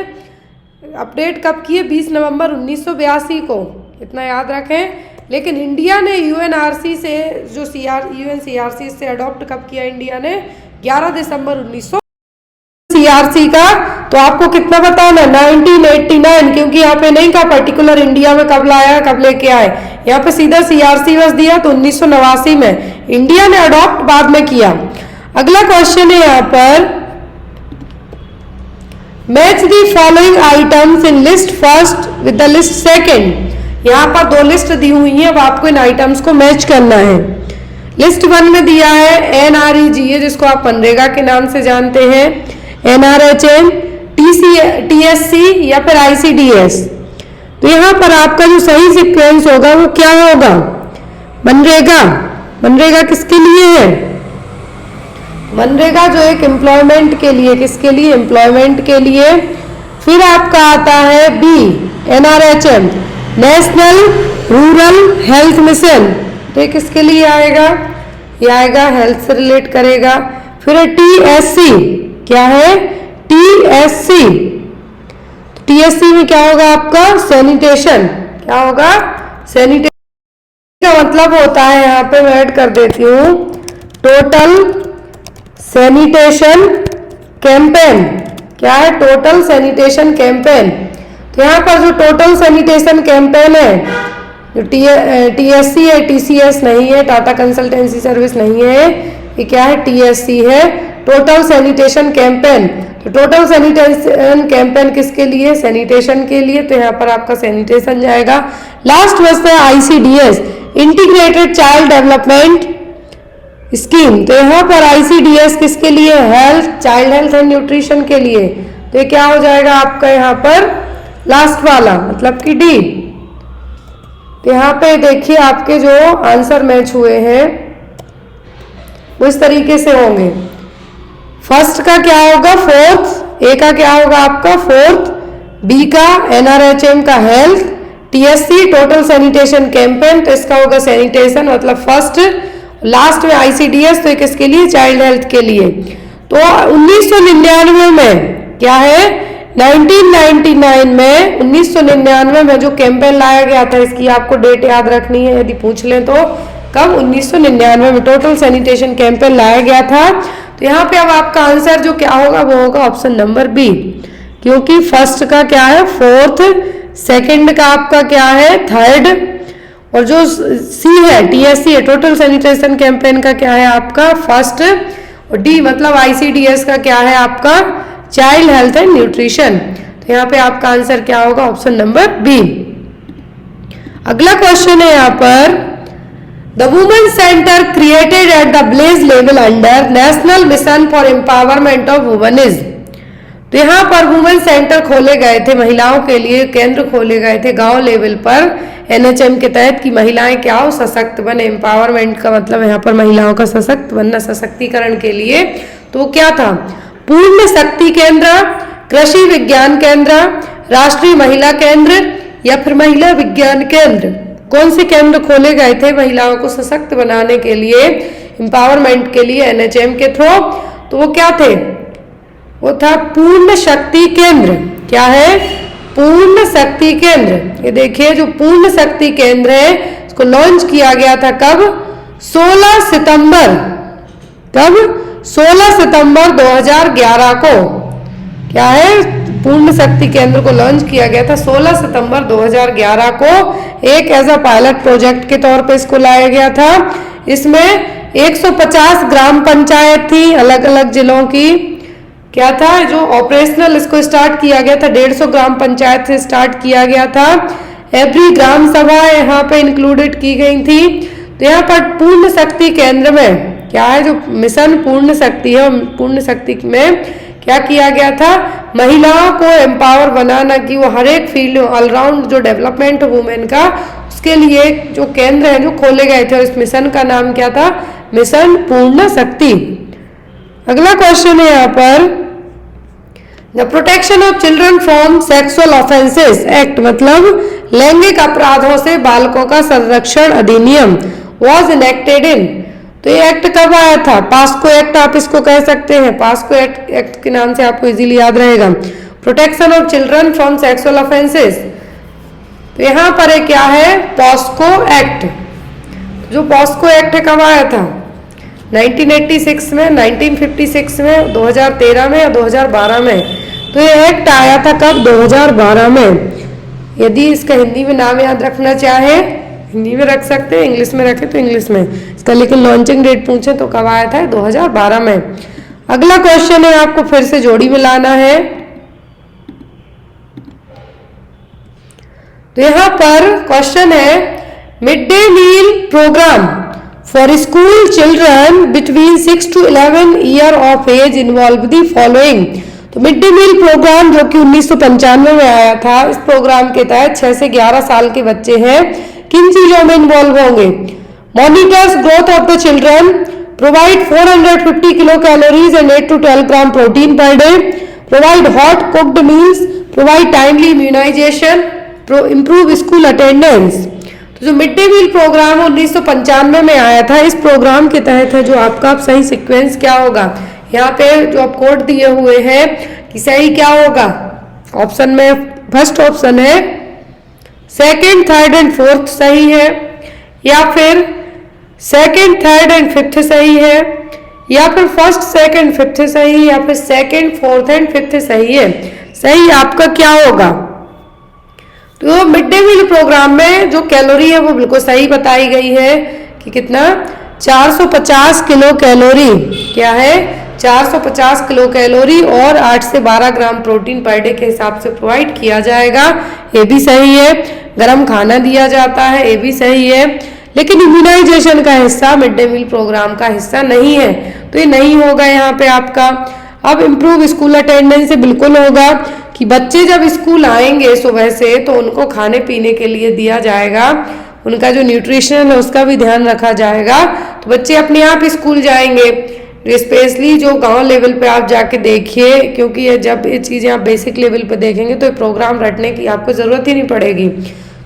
update कब किए? 20 नवंबर 1982 को, इतना याद रखें। लेकिन इंडिया ने UNRC से जो UNCRC से अडॉप्ट कब किया इंडिया ने? 11 दिसंबर 1900 CRC का। तो आपको कितना बताना? 1989, क्योंकि यहाँ पे नहीं कहा पर्टिकुलर इंडिया में कब लाया, कब लेके आए, यहाँ पे सीधा CRC बस दिया। तो 1989 में इंडिया ने अडॉप्ट बाद में किया। अगला क्वेश्चन है यहाँ पर, match the following items in list first with the list second. यहाँ पर दो लिस्ट दी हुई है, अब आपको इन आइटम्स को मैच करना है। लिस्ट 1 में दिया है NREGA, जिसको आप मनरेगा के नाम से जानते हैं, NRHM, TSC या फिर ICDS। तो यहाँ पर आपका जो सही सीक्वेंस होगा वो क्या होगा? मनरेगा। मनरेगा किसके लिए है? मनरेगा जो एक एम्प्लॉयमेंट के लिए, किसके लिए? एम्प्लॉयमेंट के लिए। फिर आपका आता है B, NRHM, national rural health mission, तो ये किसके लिए आएगा? ये आएगा हेल्थ से रिलेट करेगा। फिर है TSC, क्या है? TSC। TSC में क्या होगा आपका? सैनिटेशन। क्या होगा? सैनिटेशन का मतलब होता है, यहाँ पे मैं ऐड कर देती हूँ, टोटल सैनिटेशन कैंपेन। क्या है? Total sanitation campaign. तो यहाँ पर जो टोटल सैनिटेशन कैंपेन है, जो TSC है, TCS नहीं है, टाटा कंसल्टेंसी सर्विस नहीं है, ये क्या है? TSC है, टोटल सैनिटेशन कैंपेन। तो टोटल सैनिटेशन कैंपेन किसके लिए? सैनिटेशन के लिए, तो यहाँ पर आपका सैनिटेशन जाएगा। लास्ट बचता है ICDS, integrated child development scheme. तो यहाँ पर ICDS किसके लिए? Health, child health and nutrition के लिए। तो ये क्या हो जाएगा आपका यहाँ पर लास्ट वाला, मतलब कि डी। तो यहाँ पे देखिए आपके जो आंसर मैच हुए हैं वो इस तरीके से होंगे। फर्स्ट का क्या होगा? फोर्थ। ए का क्या होगा आपका? फोर्थ। बी का NRHM का health. TSC total sanitation campaign, तो इसका होगा सैनिटेशन, मतलब फर्स्ट। लास्ट में ICDS, तो ये किसके लिए? चाइल्ड हेल्थ के लिए। तो 1999 में क्या है? 1999 में जो कैंपेन लाया गया था, इसकी आपको डेट याद रखनी है यदि पूछ लें तो। कब? 1999 में टोटल सैनिटेशन कैंपेन लाया गया था। तो यहाँ पे अब आपका आंसर जो क्या होगा वो होगा ऑप्शन नंबर बी, क्योंकि फर्स्ट का क्या है? फोर्थ, सेकंड का आपका क्या है? थर्ड, और जो सी है TSC है टोटल सैनिटेशन कैंपेन का क्या है आपका? फर्स्ट, और डी मतलब ICDS का क्या है आपका? Child health and nutrition. तो यहाँ पे आपका आंसर क्या होगा? Option number B. अगला क्वेश्चन है यहाँ पर, the women centre created at the village level under national mission for empowerment of women is. तो यहाँ पर वुमेन सेंटर खोले गए थे, महिलाओं के लिए केंद्र खोले गए थे गांव लेवल पर NHM के तहत, कि महिलाएं क्या हो? सशक्त बने। एम्पावरमेंट का मतलब यहाँ पर महिलाओं का सशक्त बनना, सशक्तिकरण के लिए। तो क्या था? पूर्ण शक्ति केंद्र, कृषि विज्ञान केंद्र, राष्ट्रीय महिला केंद्र, या फिर महिला विज्ञान केंद्र। कौन से केंद्र खोले गए थे महिलाओं को सशक्त बनाने के लिए, एम्पावरमेंट के लिए NHM के थ्रू? तो वो क्या थे? वो था पूर्ण शक्ति केंद्र। क्या है? पूर्ण शक्ति केंद्र। ये देखिए जो पूर्ण शक्ति केंद्र है इसको लॉन्च किया गया था कब? 16 सितंबर। कब? 16 सितंबर 2011 को। क्या है? पूर्ण शक्ति केंद्र को लॉन्च किया गया था 16 सितंबर 2011 को। एक एज अ पायलट प्रोजेक्ट के तौर पे इसको लाया गया था। इसमें 150 ग्राम पंचायत थी अलग अलग जिलों की। क्या था? जो ऑपरेशनल इसको स्टार्ट किया गया था 150 ग्राम पंचायत से स्टार्ट किया गया था। एवरी ग्राम सभा यहाँ पे इंक्लूडेड की गई थी। तो यहाँ पर पूर्ण शक्ति केंद्र में क्या है? जो मिशन पूर्ण शक्ति है, पूर्ण शक्ति में क्या किया गया था? महिलाओं को एम्पावर बनाना, कि वो हर एक फील्ड ऑलराउंड जो डेवलपमेंट वुमेन का, उसके लिए जो केंद्र है जो खोले गए थे। और इस मिशन का नाम क्या था? मिशन पूर्ण शक्ति। अगला क्वेश्चन है यहाँ पर, the protection of children from sexual offences act, मतलब लैंगिक अपराधों से बालकों का संरक्षण अधिनियम, वॉज इनेक्टेड इन। तो ये एक्ट कब आया था? पास्को एक्ट आप इसको कह सकते हैं। पास्को एक्ट के नाम से आपको इजीली याद रहेगा। Protection of children from sexual offences. तो यहाँ पर क्या है? POCSO act. जो पॉस्को एक्ट है कब आया था? 1986 में, 1956 में, 2013 में या 2012 में? तो ये एक्ट आया था कब? 2012 में। यदि इसका हिंदी में नाम याद रखना चाहे हिंदी में रख सकते हैं, इंग्लिश में रखे तो इंग्लिश में। इसका लेकिन लॉन्चिंग डेट पूछे तो कब आया था? 2012 में। अगला क्वेश्चन है, आपको फिर से जोड़ी मिलाना है। तो यहाँ पर क्वेश्चन है, mid day meal programme for school children between 6 to 11 year of age involve the following. तो मिड डे मील प्रोग्राम जो कि 1995 में आया था, इस प्रोग्राम के तहत 6 से 11 साल के बच्चे हैं, किन चीजों में इन्वॉल्व होंगे? Monitors growth of the children, provide 450 kilo calories and 8 to 12 gram protein per day, provide hot cooked meals, provide timely immunization, improve school attendance. तो जो मिड डे मील प्रोग्राम 1995 में आया था, इस प्रोग्राम के तहत है जो आपका सही सीक्वेंस क्या होगा? यहाँ पे जो आप कोड दिए हुए हैं कि सही क्या होगा? ऑप्शन में फर्स्ट ऑप्शन है सेकंड, थर्ड एंड फोर्थ सही है, या फिर सेकंड, थर्ड एंड फिफ्थ सही है, या फिर फर्स्ट, सेकंड, फिफ्थ सही, या फिर सेकंड, फोर्थ एंड फिफ्थ सही है। सही आपका क्या होगा? तो मिड डे मील प्रोग्राम में जो कैलोरी है वो बिल्कुल सही बताई गई है कि कितना? 450 किलो कैलोरी। क्या है? 450 किलो कैलोरी और 8 से 12 ग्राम प्रोटीन पर डे के हिसाब से प्रोवाइड किया जाएगा, ये भी सही है। गर्म खाना दिया जाता है, ये भी सही है। लेकिन इम्यूनाइजेशन का हिस्सा मिड डे मील प्रोग्राम का हिस्सा नहीं है, तो ये नहीं होगा यहाँ पे आपका। अब इम्प्रूव स्कूल अटेंडेंस से बिल्कुल होगा कि बच्चे जब स्कूल आएंगे सुबह से तो उनको खाने पीने के लिए दिया जाएगा, उनका जो न्यूट्रिशन है उसका भी ध्यान रखा जाएगा, तो बच्चे अपने आप स्कूल जाएंगे। स्पेशली जो गांव लेवल पे आप जाके देखिए, क्योंकि ये जब ये चीज़ें आप बेसिक लेवल पे देखेंगे तो ये प्रोग्राम रटने की आपको ज़रूरत ही नहीं पड़ेगी।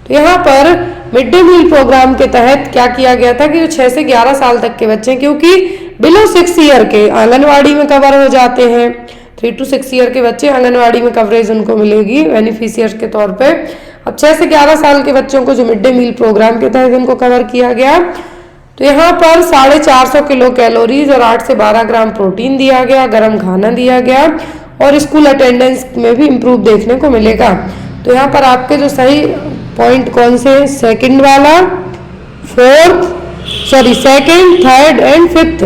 तो यहाँ पर मिड डे मील प्रोग्राम के तहत क्या किया गया था कि जो 6 से 11 साल तक के बच्चे, क्योंकि बिलो 6 ईयर के आंगनवाड़ी में कवर हो जाते हैं, 3 to 6 ईयर के बच्चे आंगनवाड़ी में कवरेज उनको मिलेगी बेनिफिशियर्स के तौर पे। अब 6 से 11 साल के बच्चों को जो मिड डे मील प्रोग्राम के तहत इनको कवर किया गया, तो यहाँ पर 450 किलो कैलोरीज और 8 से 12 ग्राम प्रोटीन दिया गया, गर्म खाना दिया गया और स्कूल अटेंडेंस में भी इम्प्रूव देखने को मिलेगा। तो यहाँ पर आपके जो सही पॉइंट कौन से, सेकंड वाला, सेकंड, थर्ड एंड फिफ्थ।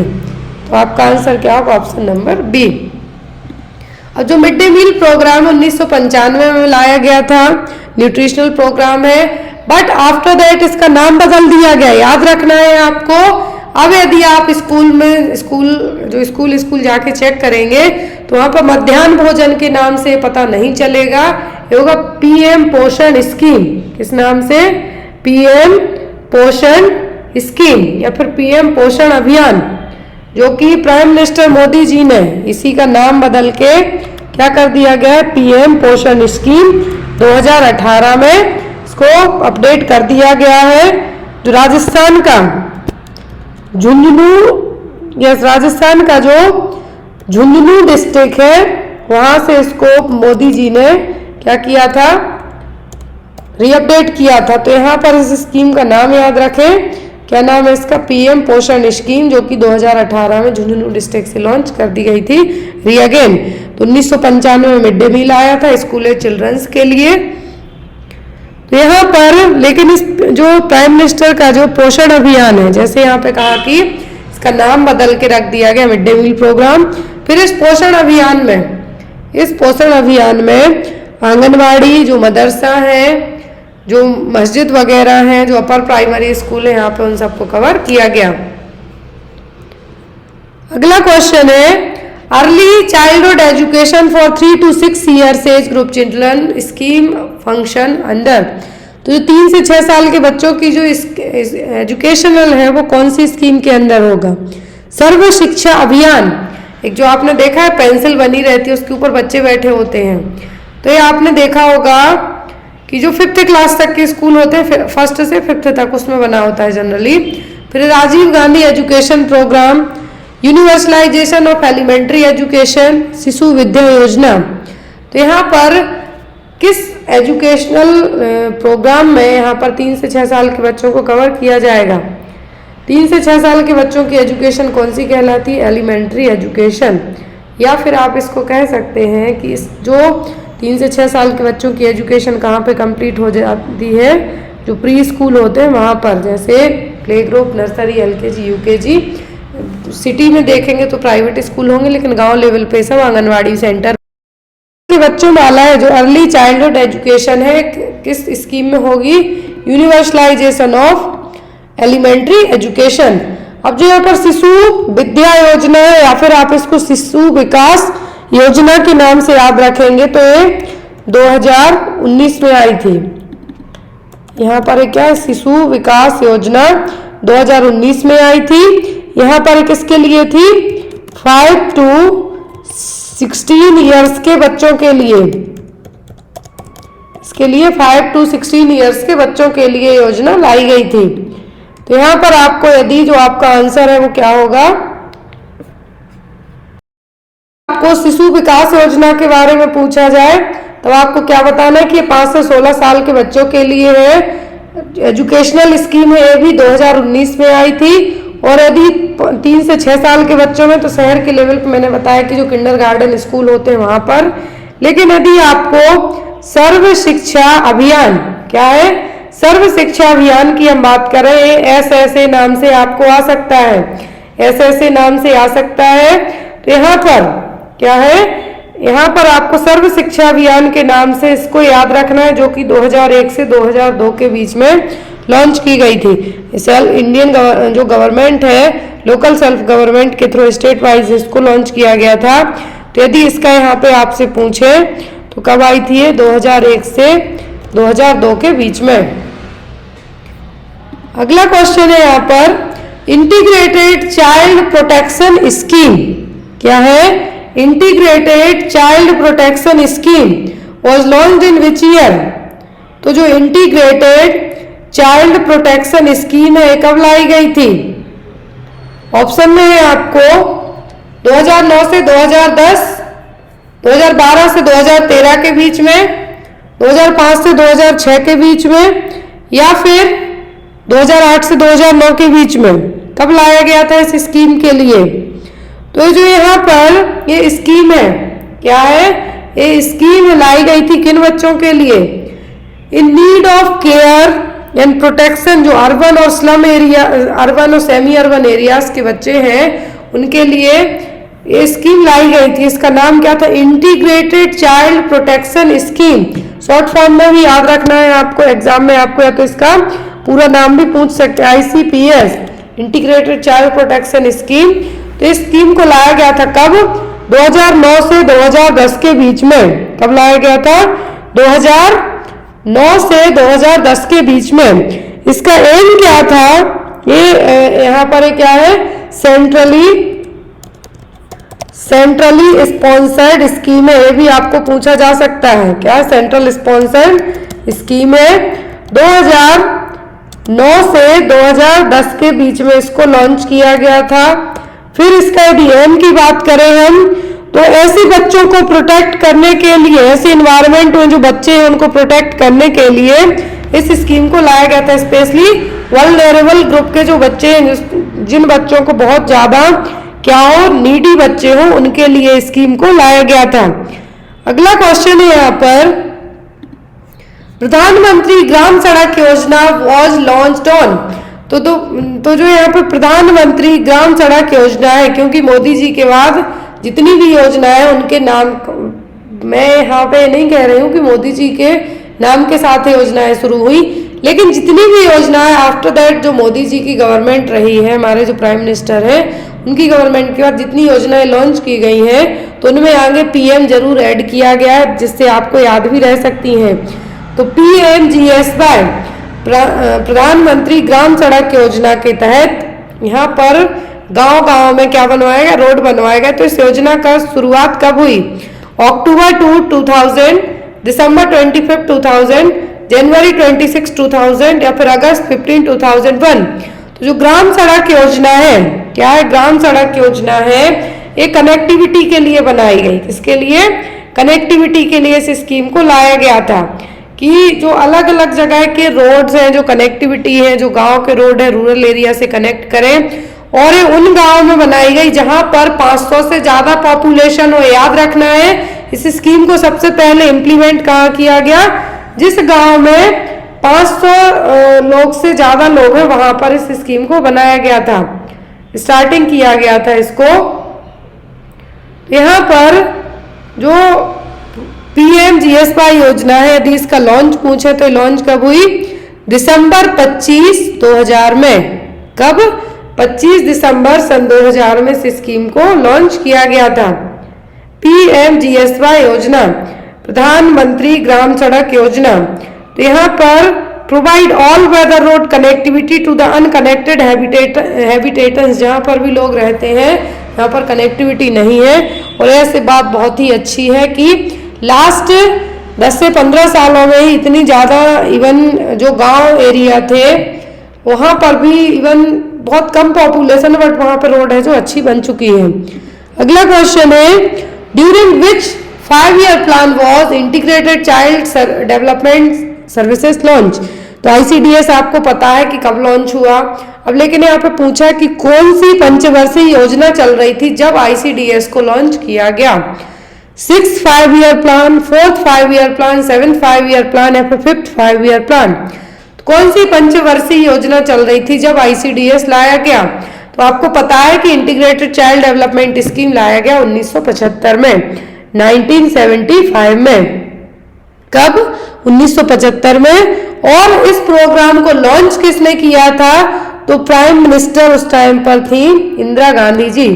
तो आपका आंसर क्या होगा, ऑप्शन नंबर बी। और जो मिड डे मील प्रोग्राम 1995 में लाया गया था, न्यूट्रिशनल प्रोग्राम है, बट आफ्टर दैट इसका नाम बदल दिया गया, याद रखना है आपको। अब यदि आप स्कूल जाके चेक करेंगे तो वहाँ पर मध्याह्न भोजन के नाम से पता नहीं चलेगा, ये होगा पीएम पोषण स्कीम। किस नाम से, पीएम पोषण स्कीम या फिर पीएम पोषण अभियान, जो कि प्राइम मिनिस्टर मोदी जी ने इसी का नाम बदल के क्या कर दिया गया, पीएम पोषण स्कीम 2018 में इसको अपडेट कर दिया गया है। जो राजस्थान का झुंझुनू डिस्ट्रिक्ट है, वहां से इसको मोदी जी ने क्या किया था, रीअपडेट किया था। तो यहाँ पर इस स्कीम का नाम याद रखें, क्या नाम है इसका, पीएम पोषण स्कीम, जो कि 2018 में झुंझुनू डिस्ट्रिक्ट से लॉन्च कर दी गई थी री अगेन। तो 1995 में मिड डे मील आया था स्कूल चिल्ड्रंस के लिए। तो यहाँ पर लेकिन इस जो प्राइम मिनिस्टर का जो पोषण अभियान है, जैसे यहाँ पे कहा कि इसका नाम बदल के रख दिया गया मिड डे मील प्रोग्राम। फिर इस पोषण अभियान में आंगनवाड़ी, जो मदरसा है, जो मस्जिद वगैरह हैं, जो अपर प्राइमरी स्कूल है, यहाँ पे उन सबको कवर किया गया। अगला क्वेश्चन है, early childhood education for 3 to 6 years age group children scheme function under. तो जो 3 से 6 साल के बच्चों की जो एजुकेशनल है वो कौन सी स्कीम के अंदर होगा, सर्व शिक्षा अभियान। एक जो आपने देखा है पेंसिल बनी रहती है, उसके ऊपर बच्चे बैठे होते हैं, तो ये आपने देखा होगा कि जो 5th क्लास तक के स्कूल होते हैं, 1st से 5th तक, उसमें बना होता है जनरली। फिर Rajiv Gandhi education programme, universalization of elementary education, Shishu Vidya योजना। तो यहाँ पर किस एजुकेशनल प्रोग्राम में यहाँ पर 3 से 6 साल के बच्चों को कवर किया जाएगा, 3 से 6 साल के बच्चों की एजुकेशन कौन सी कहलाती है, एलिमेंट्री एजुकेशन। या फिर आप इसको कह सकते हैं कि जो 3 से 6 साल के बच्चों की एजुकेशन कहाँ पे कंप्लीट हो जाती है, जो प्री स्कूल होते हैं वहाँ पर, जैसे play group, nursery, LKG, UKG। City में देखेंगे तो प्राइवेट स्कूल होंगे, लेकिन गांव लेवल पे सब आंगनवाड़ी सेंटर के बच्चों वाला है। जो अर्ली चाइल्डहुड एजुकेशन है, किस स्कीम में होगी, यूनिवर्सलाइजेशन ऑफ एलिमेंट्री एजुकेशन। अब जो यहाँ पर शिशु विद्या योजना है, या फिर आप इसको शिशु विकास योजना के नाम से याद रखेंगे, तो ये 2019 में आई थी। यहाँ पर क्या है, शिशु विकास योजना 2019 में आई थी। यहाँ पर किसके लिए थी, 5 to 16 ईयर्स के बच्चों के लिए, इसके लिए 5 to 16 ईयर्स के बच्चों के लिए योजना लाई गई थी। तो यहाँ पर आपको यदि जो आपका आंसर है वो क्या होगा, आपको शिशु विकास योजना के बारे में पूछा जाए तो आपको क्या बताना है कि 5 से 16 साल के बच्चों के लिए है, एजुकेशनल स्कीम है, ये भी 2019 में आई थी। और यदि 3 से 6 साल के बच्चों में तो शहर के लेवल पे मैंने बताया कि जो किंडरगार्टन स्कूल होते हैं वहां पर। लेकिन यदि आपको सर्व शिक्षा अभियान, क्या है, सर्व शिक्षा अभियान की हम बात करें, SSA नाम से आपको आ सकता है, SSA नाम से आ सकता है। तो यहाँ पर क्या है, यहाँ पर आपको सर्व शिक्षा अभियान के नाम से इसको याद रखना है, जो कि 2001 से 2002 के बीच में लॉन्च की गई थी। इंडियन जो गवर्नमेंट है, लोकल सेल्फ गवर्नमेंट के थ्रू स्टेट वाइज इसको लॉन्च किया गया था। तो यदि इसका यहाँ पे आपसे पूछे तो कब आई थी ये, 2001 से 2002 के बीच में। अगला क्वेश्चन है यहाँ पर इंटीग्रेटेड चाइल्ड प्रोटेक्शन स्कीम क्या है, integrated child protection scheme was launched in which year. तो जो इंटीग्रेटेड चाइल्ड प्रोटेक्शन स्कीम है कब लाई गई थी, ऑप्शन में है आपको 2009 से 2010, 2012 से 2013 के बीच में, 2005 से 2006 के बीच में, या फिर 2008 से 2009 के बीच में। कब लाया गया था इस स्कीम के लिए। तो जो यहाँ पर ये स्कीम है क्या है, ये स्कीम लाई गई थी किन बच्चों के लिए, in need of care and protection, जो अर्बन और स्लम एरिया, अर्बन और सेमी अर्बन एरियाज के बच्चे हैं उनके लिए ये स्कीम लाई गई थी। इसका नाम क्या था, integrated child protection scheme. Short form में भी याद रखना है आपको, एग्जाम में आपको या तो इसका पूरा नाम भी पूछ सकते हैं, ICPS, integrated child protection scheme. तो इस स्कीम को लाया गया था कब, 2009 से 2010 के बीच में। कब लाया गया था, 2009 से 2010 के बीच में। इसका एम क्या था, ये यहाँ पर क्या है, सेंट्रली स्पॉन्सर्ड स्कीम है। ये भी आपको पूछा जा सकता है, क्या सेंट्रल स्पॉन्सर्ड स्कीम है। 2009 से 2010 के बीच में इसको लॉन्च किया गया था। फिर इसका यदि एम की बात करें हम, तो ऐसे बच्चों को प्रोटेक्ट करने के लिए, ऐसे इन्वायरमेंट में जो बच्चे हैं उनको प्रोटेक्ट करने के लिए इस स्कीम को लाया गया था। स्पेशली वल्नरेबल ग्रुप के जो बच्चे हैं, जिन बच्चों को बहुत ज्यादा क्या हो, नीडी बच्चे हो, उनके लिए स्कीम को लाया गया था। अगला क्वेश्चन है यहाँ पर, प्रधानमंत्री ग्राम सड़क योजना वॉज लॉन्च्ड ऑन। तो जो यहाँ पर प्रधानमंत्री ग्राम सड़क योजना है, क्योंकि मोदी जी के बाद जितनी भी योजना है उनके नाम, मैं यहाँ पे नहीं कह रही हूँ कि मोदी जी के नाम के साथ योजनाएं शुरू हुई, लेकिन जितनी भी योजनाएं आफ्टर दैट जो मोदी जी की गवर्नमेंट रही है, हमारे जो प्राइम मिनिस्टर है उनकी गवर्नमेंट के बाद जितनी योजनाएं लॉन्च की गई हैं, तो उनमें आगे PM जरूर ऐड किया गया है, जिससे आपको याद भी रह सकती हैं। तो PMGSY, प्रधानमंत्री ग्राम सड़क योजना के तहत यहाँ पर गांव-गांव में क्या बनवाया गया, रोड बनवाया गया। तो इस योजना का शुरुआत कब हुई, अक्टूबर 2, 2000, दिसंबर 25, 2000, जनवरी 26, 2000 या फिर अगस्त 15, 2001। तो जो ग्राम सड़क योजना है, क्या है, ग्राम सड़क योजना है, ये कनेक्टिविटी के लिए बनाई गई। किसके लिए, कनेक्टिविटी के लिए इस स्कीम को लाया गया था कि जो अलग अलग जगह के रोड्स हैं, जो कनेक्टिविटी है, जो गांव के रोड है, रूरल एरिया से कनेक्ट करें। और ये उन गांवों में बनाई गई जहां पर 500 से ज्यादा पॉपुलेशन हो। याद रखना है, इस स्कीम को सबसे पहले इम्प्लीमेंट कहाँ किया गया, जिस गांव में 500 लोग से ज्यादा लोग हैं वहां पर इस स्कीम को बनाया गया था, स्टार्टिंग किया गया था इसको। यहाँ पर जो PMGSY योजना है, यदि इसका लॉन्च पूछे तो लॉन्च कब हुई, दिसंबर 25, 2000 में। कब, 25 दिसंबर सन 2000 में इस स्कीम को लॉन्च किया गया था। PMGSY योजना, प्रधानमंत्री ग्राम सड़क योजना। तो यहाँ पर provide all weather road connectivity to the unconnected habitators, जहाँ पर भी लोग रहते हैं यहाँ पर कनेक्टिविटी नहीं है। और ऐसे बात बहुत ही अच्छी है कि लास्ट 10 से 15 सालों में ही इतनी ज़्यादा, इवन जो गांव एरिया थे वहाँ पर भी इवन बहुत कम पॉपुलेशन, बट वहाँ पर रोड है जो अच्छी बन चुकी है। अगला क्वेश्चन है, during which 5-year plan was integrated child development services launch. तो ICDS आपको पता है कि कब लॉन्च हुआ। अब लेकिन यहाँ पे पूछा कि कौन सी पंचवर्षीय योजना चल रही थी जब ICDS को लॉन्च किया गया। 6th 5-year plan, 4th 5-year plan, 7th 5-year plan या फिर 5th 5-year प्लान। कौन सी पंचवर्षीय योजना चल रही थी जब ICDS लाया गया। तो तो आपको पता है कि इंटीग्रेटेड चाइल्ड डेवलपमेंट स्कीम लाया गया 1975 में, 1975 में। कब? 1975 में। और इस प्रोग्राम को लॉन्च किसने किया था? तो प्राइम मिनिस्टर उस टाइम पर थी इंदिरा गांधी जी।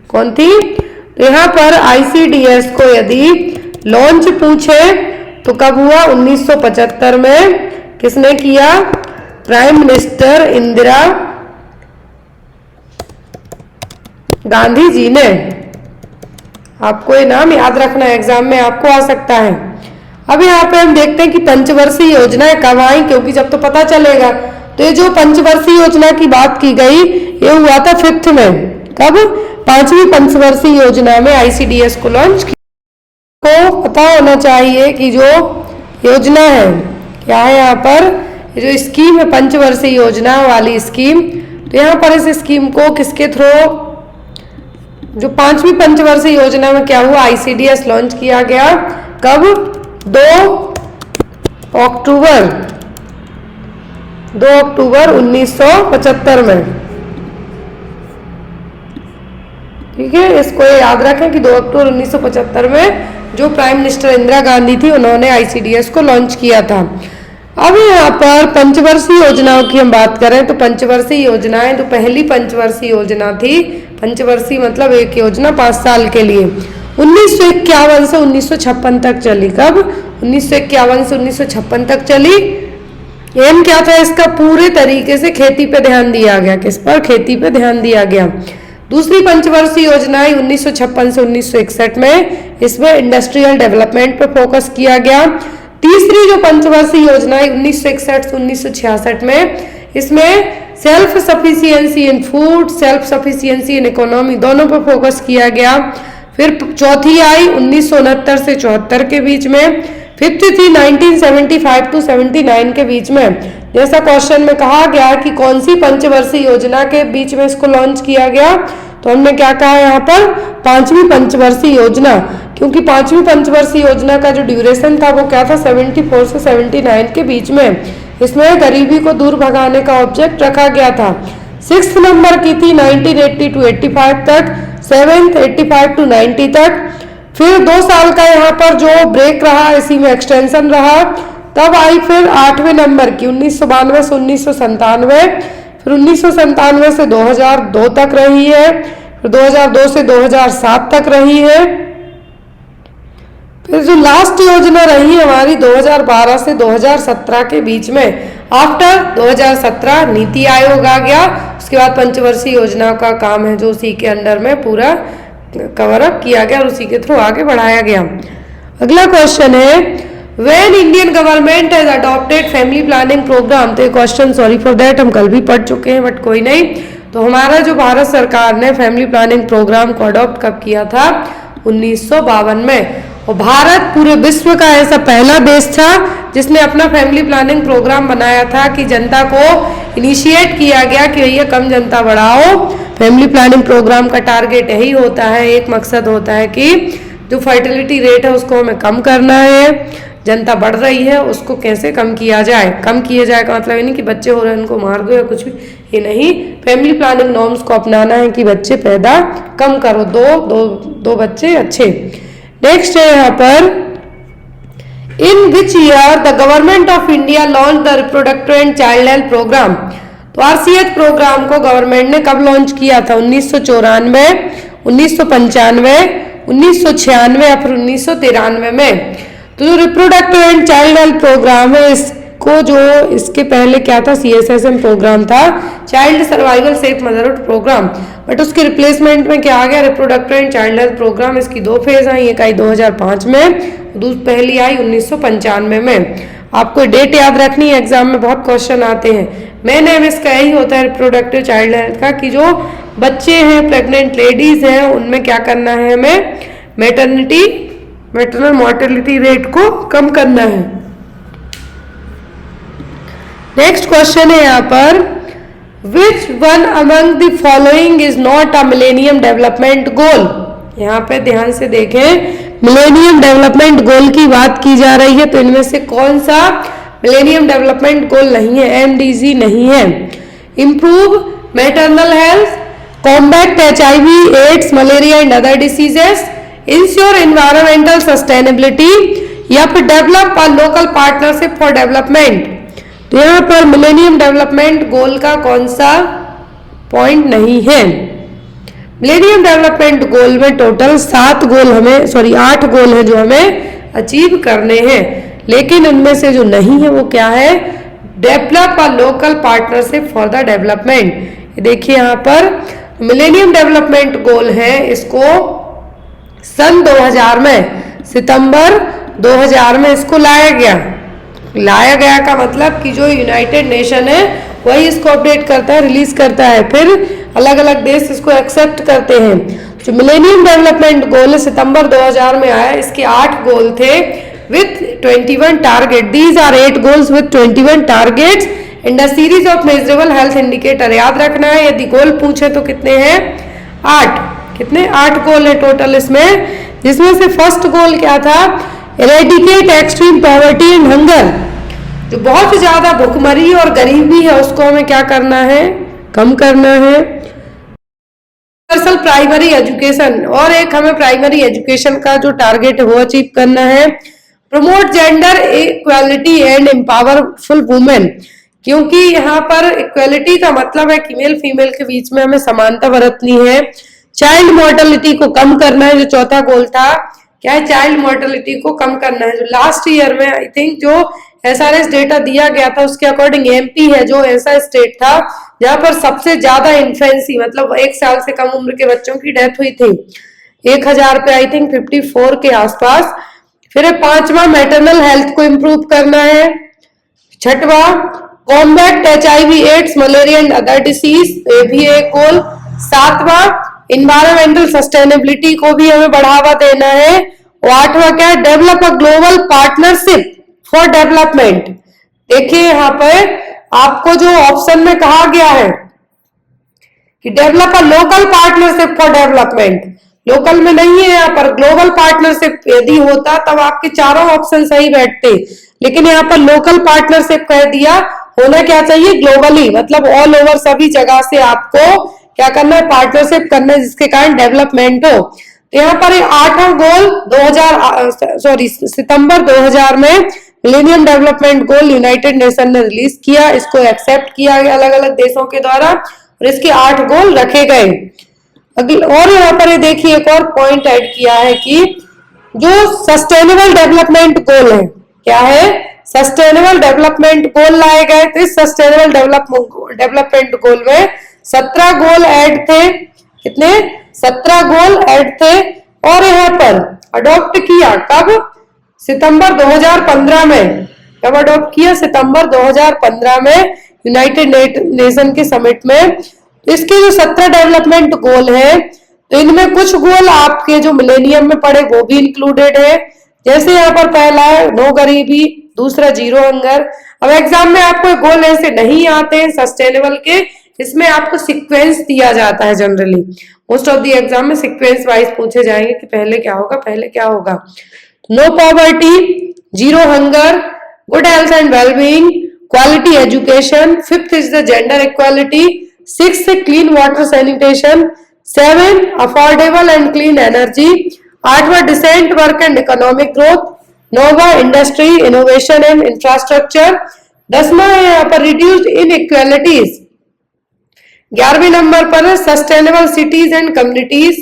कौन थी? तो यहाँ पर ICDS को यदि लॉन्च पूछे तो कब हुआ? 1975 में। किसने किया? प्राइम मिनिस्टर इंदिरा गांधी जी ने। आपको ये नाम याद रखना, एग्जाम में आपको आ सकता है। अब यहाँ पे हम देखते हैं कि पंचवर्षीय योजनाएं कब आई, क्योंकि जब तो पता चलेगा। तो ये जो पंचवर्षीय योजना की बात की गई ये हुआ था 5th में। कब? 5वीं पंचवर्षीय योजना में ICDS को लॉन्च किया। को पता होना चाहिए कि जो योजना है क्या है यहाँ पर, ये जो स्कीम है पंचवर्षीय योजना वाली स्कीम, तो यहाँ पर इस स्कीम को किसके थ्रू, जो 5वीं पंचवर्षीय योजना में क्या हुआ? ICDS लॉन्च किया गया। कब? 2 अक्टूबर 1975 में। ठीक है, इसको याद रखें कि 2 अक्टूबर 1975 में जो प्राइम मिनिस्टर इंदिरा गांधी थी उन्होंने ICDS को लॉन्च किया था। अब यहाँ पर पंचवर्षीय योजनाओं की हम बात करें तो पंचवर्षीय योजनाएं, तो पहली पंचवर्षीय योजना थी, पंचवर्षीय मतलब एक योजना 5 साल के लिए, 1951 से 1956 तक चली। कब? 1951 से 1956 तक चली। एम क्या था इसका? पूरे तरीके से खेती पे ध्यान दिया गया। किस पर? खेती पे ध्यान दिया गया। दूसरी पंचवर्षीय योजना आई 1956 से 1961 में, इसमें इंडस्ट्रियल डेवलपमेंट पर फोकस किया गया। तीसरी जो पंचवर्षीय योजना है 1961 से 1966 में, इसमें self sufficiency in food, self sufficiency in economy दोनों पर फोकस किया गया। फिर चौथी आई 1969 से 74 के बीच में। फिफ्थ थी 1975 टू 79 के बीच में। जैसा क्वेश्चन में कहा गया कि कौन सी पंचवर्षीय योजना के बीच में इसको लॉन्च किया गया, तो हमने क्या कहा यहाँ पर? 5वीं पंचवर्षीय योजना, क्योंकि 5वीं पंचवर्षीय योजना का जो ड्यूरेशन था वो क्या था? 74 से 79 के बीच में। इसमें गरीबी को दूर भगाने का ऑब्जेक्ट रखा गया था। 6th नंबर की थी 1980 टू 85 तक, 7th 85 टू 90 तक। फिर 2 साल का यहाँ पर जो ब्रेक रहा, इसी में एक्सटेंशन रहा। तब आई फिर 8वें नंबर की 1992 से 1997, फिर 1997 से 2002 तक रही है, फिर 2002 से 2007 तक रही है। फिर जो लास्ट योजना रही है हमारी 2012 से 2017 के बीच में। आफ्टर 2017 नीति आयोग आ गया। उसके बाद पंचवर्षीय योजना का काम है जो उसी के अंडर में पूरा कवर अप किया गया और उसी के थ्रू आगे बढ़ाया गया। अगला क्वेश्चन है, when Indian government has adopted family planning programme. तो ये क्वेश्चन सॉरी फॉर दैट हम कल भी पढ़ चुके हैं, बट कोई नहीं। तो हमारा जो भारत सरकार ने फैमिली प्लानिंग प्रोग्राम को अडॉप्ट कब किया था? 1952 में। और भारत पूरे विश्व का ऐसा पहला देश था जिसने अपना फैमिली प्लानिंग प्रोग्राम बनाया था कि जनता को इनिशिएट किया गया कि भैया कम जनता बढ़ाओ। फैमिली प्लानिंग प्रोग्राम का टारगेट यही होता है, एक मकसद होता है कि जो फर्टिलिटी रेट है उसको हमें कम करना है, जनता बढ़ रही है उसको कैसे कम किया जाए। कम किया जाए का मतलब ये नहीं कि बच्चे हो रहे हैं उनको मार दो या कुछ भी, ये नहीं। फैमिली प्लानिंग नॉर्म्स को अपनाना है कि बच्चे पैदा कम करो, दो बच्चे अच्छे। नेक्स्ट है यहाँ पर, in which year the government of India launch the reproductive and child health programme. तो RCH प्रोग्राम को गवर्नमेंट ने कब लॉन्च किया था? 1994, 1995, 1996 या फिर 1993 में। तो जो reproductive and child health programme है इसको जो इसके पहले क्या था? CSSM प्रोग्राम था, child survival safe motherhood programme. But उसके रिप्लेसमेंट में क्या आ गया? Reproductive and child health programme. इसकी 2 फेज आई, एक आई 2005 में, पहली आई 1995 में। आपको डेट याद रखनी है, एग्जाम में बहुत क्वेश्चन आते हैं। मेन एम इसका यही होता है रिप्रोडक्टिव चाइल्ड हेल्थ का कि जो बच्चे हैं, प्रेग्नेंट लेडीज हैं, उनमें क्या करना है? हमें मैटरनल मोर्टेलिटी रेट को कम करना है। नेक्स्ट क्वेश्चन है यहाँ पर, which one among the following is not a millennium development goal. यहाँ पे ध्यान से देखें, मिलेनियम डेवलपमेंट गोल की बात की जा रही है, तो इनमें से कौन सा मिलेनियम डेवलपमेंट गोल नहीं है? MDG नहीं है। Improve maternal health, combat HIV, AIDS, malaria and other diseases, ensure environmental sustainability या फिर develop a local partnership for development। तो यहाँ पर मिलेनियम डेवलपमेंट गोल का कौन सा पॉइंट नहीं है। मिलेनियम डेवलपमेंट गोल में टोटल 8 गोल है जो हमें अचीव करने हैं, लेकिन उनमें से जो नहीं है वो क्या है, develop a local partnership for the development. देखिए यहाँ पर मिलेनियम डेवलपमेंट गोल है, इसको सन 2000 में सितंबर 2000 में इसको लाया गया का मतलब कि जो यूनाइटेड नेशन है वही इसको अपडेट करता है, रिलीज करता है, फिर अलग अलग देश इसको एक्सेप्ट करते हैं। जो मिलेनियम डेवलपमेंट गोल सितंबर 2000 में आया, इसके 8 गोल थे with 21 target. These are 8 goals with 21 targets and a series of measurable health indicator। याद रखना है, यदि गोल पूछे तो कितने हैं, 8 गोल है टोटल इसमें, जिसमें से फर्स्ट गोल क्या था, eradicate extreme poverty and hunger। जो बहुत ज्यादा भुखमरी और गरीबी है उसको हमें क्या करना है, कम करना है। यूनिवर्सल प्राइमरी एजुकेशन, और एक हमें प्राइमरी एजुकेशन का जो टारगेट है वो अचीव करना है। Promote gender equality and empowerful women, क्योंकि यहाँ पर इक्वालिटी का मतलब है कि मेल फीमेल के बीच में हमें समानता बरतनी है। चाइल्ड मोर्टेलिटी को कम करना है, जो चौथा गोल था, क्या है, चाइल्ड मोर्टेलिटी को कम करना है। जो लास्ट ईयर में आई थिंक जो SRS डेटा दिया गया था उसके अकॉर्डिंग MP है जो ऐसा स्टेट था जहां पर सबसे ज्यादा इन्फेंसी मतलब 1 साल से कम उम्र के बच्चों की डेथ हुई थी, 1000 पे आई थिंक 54 के आसपास। फिर 5वां मैटरनल हेल्थ को इम्प्रूव करना है। 6वां combat HIV, AIDS, malaria and other disease, ये भी एक गोल। 7वां इन्वायरमेंटल सस्टेनेबिलिटी को भी हमें बढ़ावा देना है। और 8वां क्या है, develop a global partnership for development. देखिए यहाँ पर आपको जो ऑप्शन में कहा गया है कि develop a local partnership for development, local में नहीं है यहाँ पर, ग्लोबल पार्टनरशिप यदि होता तब आपके चारों ऑप्शन सही बैठते, लेकिन यहाँ पर लोकल पार्टनरशिप कह दिया। होना क्या चाहिए, ग्लोबली, मतलब ऑल ओवर सभी जगह से आपको क्या करना है, पार्टनरशिप करना है, जिसके कारण डेवलपमेंट हो। तो यहाँ पर 8वां गोल सितंबर 2000 में millennium development goal United nation ने रिलीज किया, इसको एक्सेप्ट किया गया अलग अलग देशों के द्वारा और इसके 8 गोल रखे गए। और यहाँ पर ये देखिए एक और पॉइंट ऐड किया है कि जो सस्टेनेबल डेवलपमेंट गोल है, क्या है, सस्टेनेबल डेवलपमेंट गोल लाए गए। तो इस सस्टेनेबल डेवलपमेंट गोल में 17 गोल ऐड थे, कितने, 17 गोल ऐड थे। और यहाँ पर अडॉप्ट किया कब, सितंबर 2015 में। कब अडॉप्ट किया, सितंबर 2015 में यूनाइटेड नेशन के समिट में। इसके जो 17 डेवलपमेंट गोल है, तो इनमें कुछ गोल आपके जो मिलेनियम में पड़े वो भी इंक्लूडेड है। जैसे यहाँ पर पहला है नो गरीबी, दूसरा 0 हंगर। अब एग्जाम में आपको गोल ऐसे नहीं आते हैं सस्टेनेबल के, इसमें आपको सीक्वेंस दिया जाता है। Generally most of the exam में सीक्वेंस वाइज पूछे जाएंगे कि पहले क्या होगा, पहले क्या होगा। No poverty, 0 hunger, good health and wellbeing, quality education. 5th is the gender equality. 6th clean water sanitation. 7 affordable and clean energy. 8वां decent work and economic growth. 9वां इंडस्ट्री, इनोवेशन एंड इंफ्रास्ट्रक्चर। 10वां है यहाँ पर reduced inequalities. 11वें number पर है sustainable cities and communities.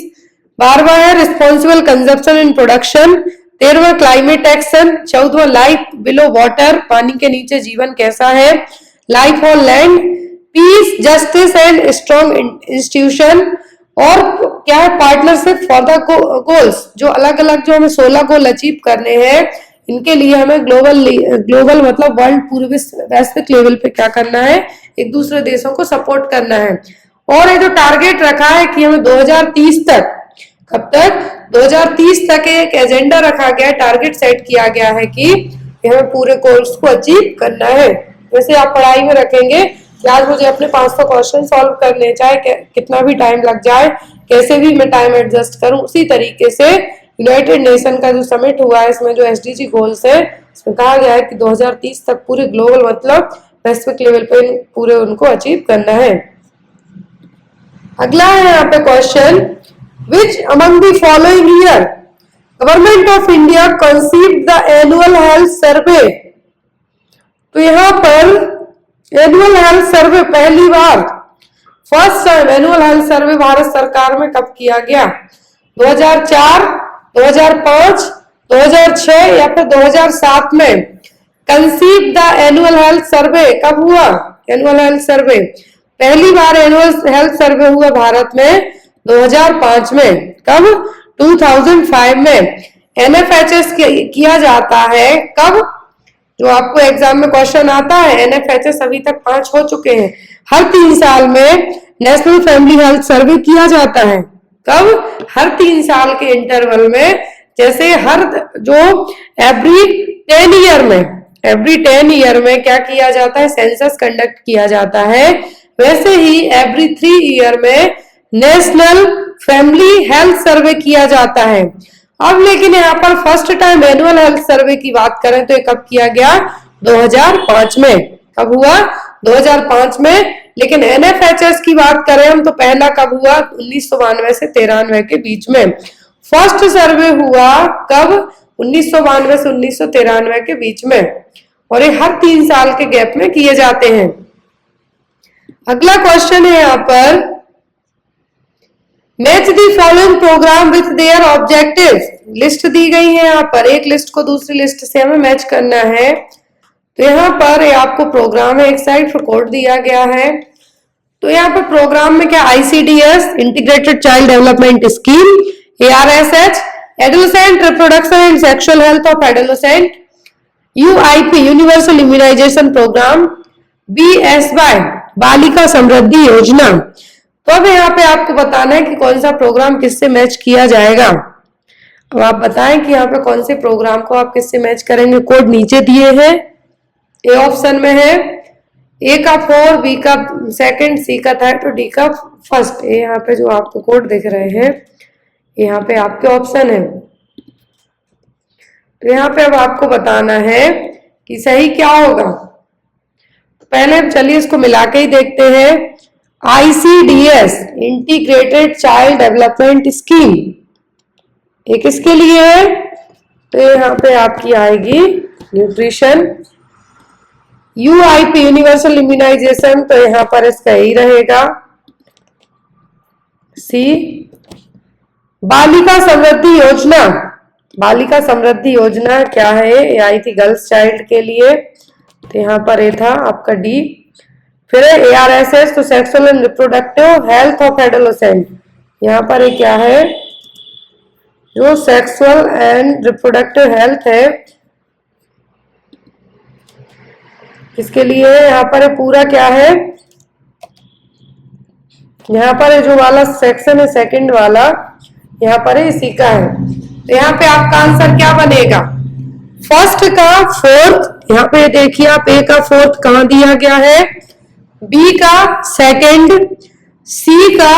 12वां है रिस्पॉन्सिबल कंजप्शन इन प्रोडक्शन। 13वां क्लाइमेट एक्शन। 14वां लाइफ बिलो वाटर, पानी के नीचे जीवन कैसा है। Life on land, peace, justice and strong institution. और क्या है, पार्टनरशिप फॉर द गोल्स। जो अलग अलग जो हमें 16 गोल अचीव करने हैं, इनके लिए हमें ग्लोबल मतलब वर्ल्ड पूरे वैश्विक लेवल पे क्या करना है, एक दूसरे देशों को सपोर्ट करना है। और ये जो टारगेट रखा है कि हमें 2030 तक, कब तक, 2030 तक एक एजेंडा रखा गया है, टारगेट सेट किया गया है कि हमें पूरे कोर्स को अचीव करना है। वैसे आप पढ़ाई में रखेंगे कि आज मुझे अपने 500 क्वेश्चन सॉल्व करने, चाहे कितना भी टाइम लग जाए, कैसे भी मैं टाइम एडजस्ट करूं। उसी तरीके से यूनाइटेड नेशन का जो समिट हुआ है, इसमें जो SDG गोल्स है, इसमें कहा गया है कि 2030 तक पूरे ग्लोबल मतलब वैश्विक लेवल पे पूरे उनको अचीव करना है। अगला है यहाँ पे question, which among the following year government of India conceived the annual health survey. तो यहाँ पर एनुअल हेल्थ सर्वे पहली बार, first time annual health survey Bharat सरकार में कब किया गया? 2004, 2005, 2006 या फिर 2007 में कंसीव द एनुअल हेल्थ सर्वे कब हुआ? एनुअल हेल्थ सर्वे पहली बार एनुअल हेल्थ सर्वे हुआ भारत में 2005 में। कब? 2005 में। एनएफएचएस किया जाता है कब? जो आपको एग्जाम में क्वेश्चन आता है, एनएफएचएस अभी तक 5 हो चुके हैं। हर 3 साल में नेशनल फैमिली हेल्थ सर्वे किया जाता है। कब? हर 3 साल के इंटरवल में। जैसे हर जो एवरी 10 ईयर में क्या किया जाता है? सेंसस कंडक्ट किया जाता है। वैसे ही एवरी 3 ईयर में नेशनल फैमिली हेल्थ सर्वे किया जाता है। अब लेकिन यहाँ पर फर्स्ट टाइम एनुअल हेल्थ सर्वे की बात करें तो ये कब किया गया? 2005 में। कब हुआ? 2005 में। लेकिन एनएफएचएस की बात करें हम तो पहला कब हुआ? 1992 से 93 के बीच में। फर्स्ट सर्वे हुआ कब? 1992 से 1993 के बीच में। और ये हर 3 साल के गैप में किए जाते हैं। अगला क्वेश्चन है यहाँ पर, match the following programme with their objective. List दी गई है यहाँ पर, एक लिस्ट को दूसरी लिस्ट से हमें मैच करना है। तो यहाँ पर आपको प्रोग्राम है, एक साइड पर कोड दिया गया है। तो यहाँ पर प्रोग्राम में क्या? ICDS integrated child development scheme, ARSH adolescent reproduction and sexual health of adolescent, UIP universal immunization programme, BSY Balika समृद्धि योजना। तो अब यहाँ पे आपको बताना है कि कौन सा प्रोग्राम किससे मैच किया जाएगा। अब आप बताएं कि यहाँ पे कौन से प्रोग्राम को आप किससे मैच करेंगे। कोड नीचे दिए हैं, ए ऑप्शन में है, ए का 4, बी का 2, सी का 3 और डी का 1st। यहाँ पे जो आपको कोड दिख रहे हैं यहाँ पे आपके ऑप्शन है। तो यहाँ पे अब आपको बताना है कि सही क्या होगा। तो पहले चलिए इसको मिला के ही देखते हैं। ICDS integrated child development scheme ये किसके लिए है? तो यहाँ पे आपकी आएगी न्यूट्रिशन। UIP यूनिवर्सल इम्यूनाइजेशन, तो यहाँ पर इसका यही रहेगा सी। बालिका समृद्धि योजना, बालिका समृद्धि योजना क्या है? ये आई थी गर्ल्स चाइल्ड के लिए, तो यहाँ पर ये था आपका डी। फिर ARSS तो sexual and reproductive health of adolescent, यहाँ पर ये क्या है? जो सेक्सुअल एंड रिप्रोडक्टिव हेल्थ है इसके लिए यहाँ पर पूरा क्या है? यहाँ पर जो वाला सेक्शन है सेकंड वाला यहाँ पर इसी का है। तो यहाँ पे आपका आंसर क्या बनेगा? फर्स्ट का 4th, यहाँ पे देखिए आप, ए का 4th कहाँ दिया गया है? बी का 2nd, सी का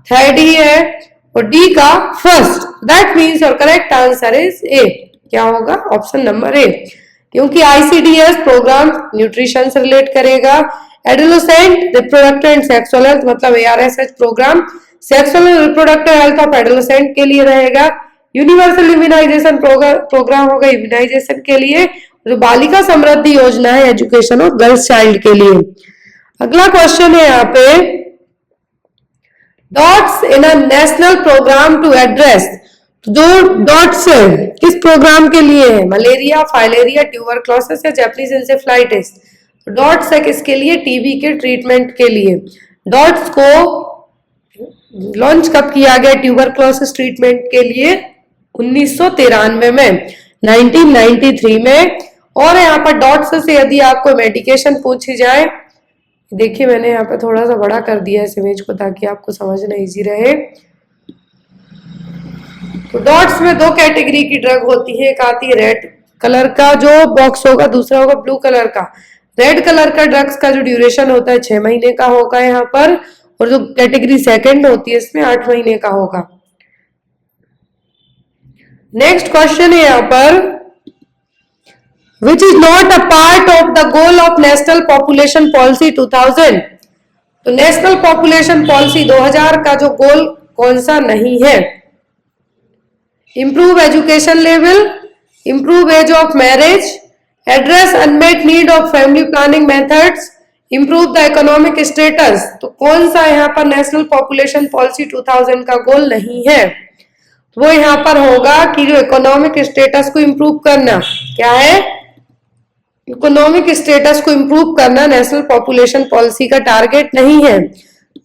3rd ही है और डी का 1st। That means your correct answer is A. क्या होगा? Option number A. क्योंकि ICDS प्रोग्राम न्यूट्रिशन से रिलेट करेगा, adolescent reproductive and sexual health मतलब ARSH programme sexual and reproductive health of adolescent के लिए रहेगा। यूनिवर्सल इम्यूनाइजेशन प्रोग्राम होगा इम्यूनाइजेशन के लिए। जो बालिका समृद्धि योजना है एजुकेशन ऑफ गर्ल्स चाइल्ड के लिए। अगला क्वेश्चन है यहाँ पे, DOTS in a national programme to address. जो डॉट्स किस प्रोग्राम के लिए है? मलेरिया, फाइलेरिया, ट्यूबरक्लोसिस या जैपनीज इंसेफ्लाइटिस। डॉट्स है किसके लिए? टीबी के ट्रीटमेंट के लिए। डॉट्स को लॉन्च कब किया गया ट्यूबरक्लोसिस ट्रीटमेंट के लिए? 1993 में, 1993 में। और यहाँ पर डॉट्स से यदि आपको मेडिकेशन पूछी जाए, देखिए मैंने यहाँ पे थोड़ा सा बड़ा कर दिया इस इमेज को ताकि आपको समझना इजी रहे। तो डॉट्स में 2 कैटेगरी की ड्रग होती है, एक आती है रेड कलर का जो बॉक्स होगा, दूसरा होगा ब्लू कलर का। रेड कलर का ड्रग्स का जो ड्यूरेशन होता है 6 महीने का होगा यहाँ पर, और जो कैटेगरी 2nd होती है इसमें 8 महीने का होगा। नेक्स्ट क्वेश्चन है यहाँ पर, which is not a part of the goal of national population policy 2000। तो नेशनल पॉपुलेशन पॉलिसी 2000 का जो गोल कौन सा नहीं है? Improve education level, improve age of marriage, address unmet need of family planning methods, improve the economic status. तो कौन सा यहाँ पर नेशनल पॉपुलेशन पॉलिसी 2000 का गोल नहीं है? वो यहाँ पर होगा कि जो इकोनॉमिक स्टेटस को इम्प्रूव करना, क्या है? इकोनॉमिक स्टेटस को इम्प्रूव करना नेशनल पॉपुलेशन पॉलिसी का टारगेट नहीं है।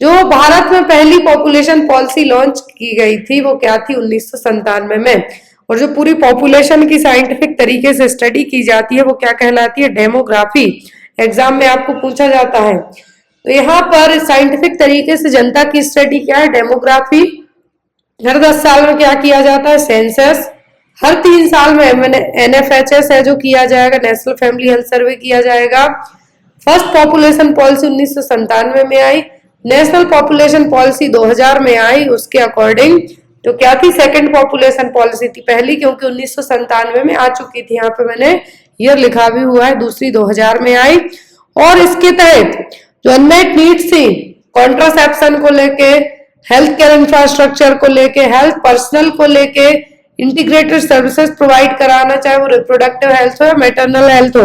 जो भारत में पहली पॉपुलेशन पॉलिसी लॉन्च की गई थी वो क्या थी? 1997 में। और जो पूरी पॉपुलेशन की साइंटिफिक तरीके से स्टडी की जाती है वो क्या कहलाती है? डेमोग्राफी। एग्जाम में आपको पूछा जाता है। तो यहाँ पर साइंटिफिक तरीके से जनता की स्टडी क्या है? डेमोग्राफी। हर 10 साल में क्या किया जाता है? सेंसस। हर 3 साल में NFHS है जो किया जाएगा, नेशनल फैमिली हेल्थ सर्वे किया जाएगा। फर्स्ट पॉपुलेशन पॉलिसी 1997 में आई, नेशनल पॉपुलेशन पॉलिसी 2000 में आई। उसके अकॉर्डिंग तो क्या थी? सेकंड पॉपुलेशन पॉलिसी थी। पहली क्योंकि 1997 में आ चुकी थी, यहाँ पे मैंने ईयर लिखा भी हुआ है। दूसरी 2000 में आई और इसके तहत जो अनमेट नीड्स थी, कॉन्ट्रासेप्शन को लेके, हेल्थ केयर इंफ्रास्ट्रक्चर को लेके, हेल्थ पर्सनल को लेके, इंटीग्रेटेड सर्विसेज प्रोवाइड कराना, चाहे वो रिप्रोडक्टिव हेल्थ हो या मैटरनल हेल्थ हो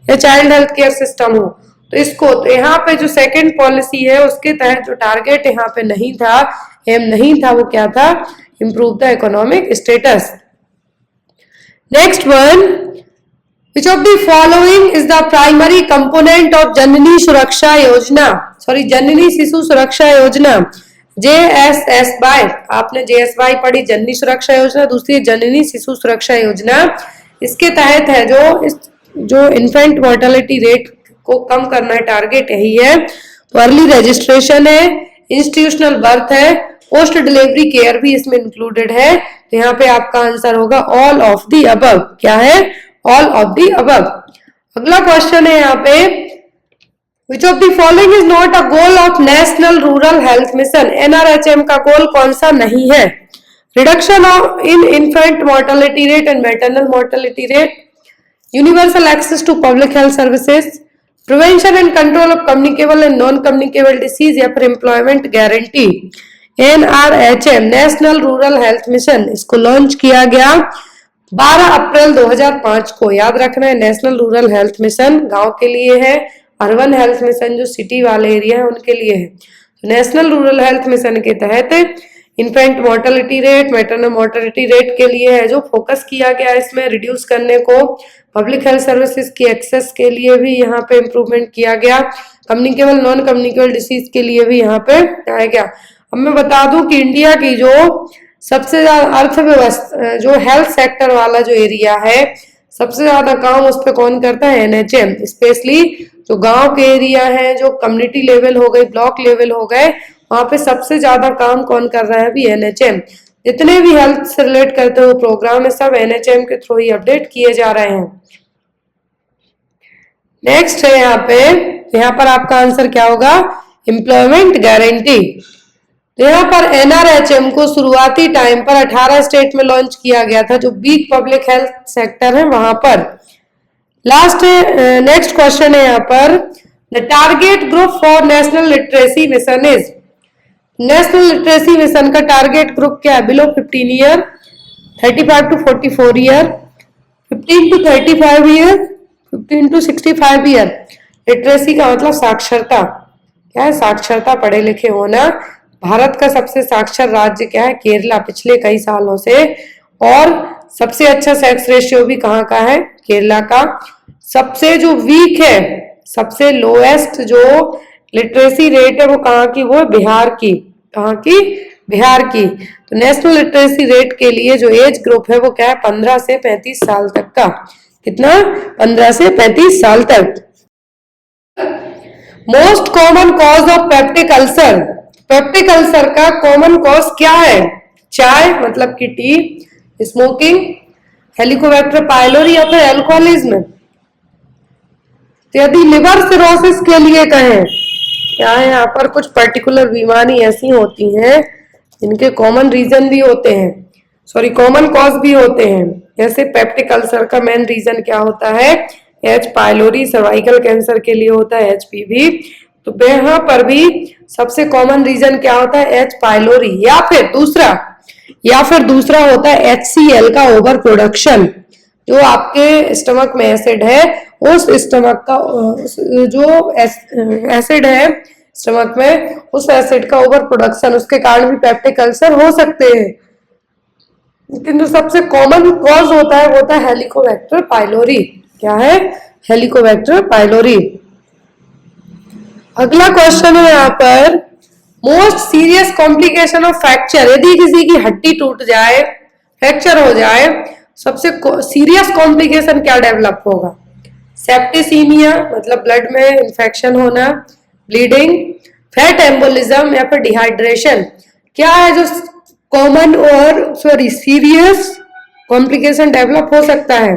या चाइल्ड हेल्थ केयर सिस्टम हो। तो इसको तो यहाँ पे जो सेकंड पॉलिसी है उसके तहत जो टारगेट यहाँ पे नहीं था, एम नहीं था, वो क्या था? Improve the economic status. Next one, which of the following is the primary component of Janani Suraksha Yojana, sorry जननी शिशु सुरक्षा योजना, JSSY। आपने JSY पढ़ी, जननी सुरक्षा योजना। दूसरी जननी शिशु सुरक्षा योजना। इसके तहत है जो इन्फेंट मोर्टेलिटी रेट को कम करना है, टारगेट यही है। तो अर्ली रजिस्ट्रेशन है, इंस्टीट्यूशनल बर्थ है, पोस्ट डिलीवरी केयर भी इसमें इंक्लूडेड है। तो यहाँ पे आपका आंसर होगा ऑल ऑफ द अबव। क्या है? All of the above. अगला क्वेश्चन है यहाँ पे, Which of the following is not a goal of National Rural Health Mission? NRHM का गोल कौन सा नहीं है? Reduction in infant mortality rate and maternal mortality rate, universal access to public health services, prevention and control of communicable and non-communicable disease या फिर employment guarantee। NRHM National Rural Health Mission इसको launch किया गया 12 अप्रैल 2005 को। याद रखना है, national rural health mission गांव के लिए है, अर्बन हेल्थ मिशन जो सिटी वाले एरिया है उनके लिए है। तो नेशनल रूरल हेल्थ मिशन के तहत infant mortality rate, maternal mortality rate के लिए है जो फोकस किया गया इसमें रिड्यूस करने को। पब्लिक हेल्थ सर्विसेज की एक्सेस के लिए भी यहाँ पे इम्प्रूवमेंट किया गया। कम्युनिकेबल नॉन कम्युनिकेबल डिसीज के लिए भी यहाँ पे आया गया। अब मैं बता दूं कि इंडिया की जो सबसे ज्यादा अर्थव्यवस्था जो हेल्थ सेक्टर वाला जो एरिया है, सबसे ज्यादा काम उस पर कौन करता है? NHM। स्पेशली जो गांव के एरिया है, जो कम्युनिटी लेवल हो गए, ब्लॉक लेवल हो गए, वहां पे सबसे ज्यादा काम कौन कर रहा है? अभी NHM। जितने भी हेल्थ से रिलेट करते हुए प्रोग्राम है सब NHM के थ्रू ही अपडेट किए जा रहे हैं। नेक्स्ट है यहाँ पर आपका आंसर क्या होगा? Employment guarantee. यहाँ पर NRHM को शुरुआती टाइम पर 18 स्टेट में लॉन्च किया गया था, जो वीक पब्लिक हेल्थ सेक्टर है वहां पर। लास्ट नेक्स्ट क्वेश्चन है यहाँ पर, the target group for national literacy mission is. National literacy mission का टारगेट ग्रुप क्या है? Below 15 year, 35 to 44 year, 15 to 35 year, 15 to 65 year. Literacy का मतलब साक्षरता। क्या है? साक्षरता, पढ़े लिखे होना। भारत का सबसे साक्षर राज्य क्या है? केरला, पिछले कई सालों से। और सबसे अच्छा सेक्स रेशियो भी कहाँ का है? केरला का। सबसे जो वीक है, सबसे लोएस्ट जो लिटरेसी रेट है वो कहाँ की? वो बिहार की। कहाँ की? बिहार की। तो नेशनल लिटरेसी रेट के लिए जो एज ग्रुप है वो क्या है? 15 से 35 साल तक का। कितना? 15 से 35 साल तक। Most common cause of peptic ulcer. Peptic ulcer का कॉमन कॉज क्या है? चाय मतलब कि टी, स्मोकिंग, हेलिकोबैक्टर पायलोरी या फिर अल्कोहलिज्म। तो यदि लिवर सिरोसिस के लिए कहें, क्या है यहाँ पर कुछ पर्टिकुलर बीमारी ऐसी होती हैं जिनके कॉमन रीजन भी होते हैं, सॉरी कॉमन कॉज भी होते हैं। जैसे पेप्टिक अल्सर का मेन रीजन क्या होता है? H pylori. सर्वाइकल कैंसर के लिए होता है HPV। तो यहाँ पर भी सबसे कॉमन रीजन क्या होता है, H पाइलोरी, या फिर दूसरा होता है HCl का ओवर प्रोडक्शन। जो आपके स्टमक में एसिड है, उस स्टमक का जो एसिड है स्टमक में, उस एसिड का ओवर प्रोडक्शन, उसके कारण भी पेप्टिक अल्सर हो सकते हैं। लेकिन जो सबसे कॉमन कॉज होता है वो होता है हेलिकोबैक्टर पाइलोरी। क्या है, हेलिकोबैक्टर पाइलोरी। अगला क्वेश्चन है यहाँ पर, most serious complication of fracture. यदि किसी की हड्डी टूट जाए, फ्रैक्चर हो जाए, सबसे सीरियस कॉम्प्लिकेशन क्या डेवलप होगा? सेप्टिसीमिया मतलब ब्लड में इंफेक्शन होना, ब्लीडिंग, फैट एम्बोलिज्म या फिर डिहाइड्रेशन। क्या है जो कॉमन और सीरियस कॉम्प्लिकेशन डेवलप हो सकता है?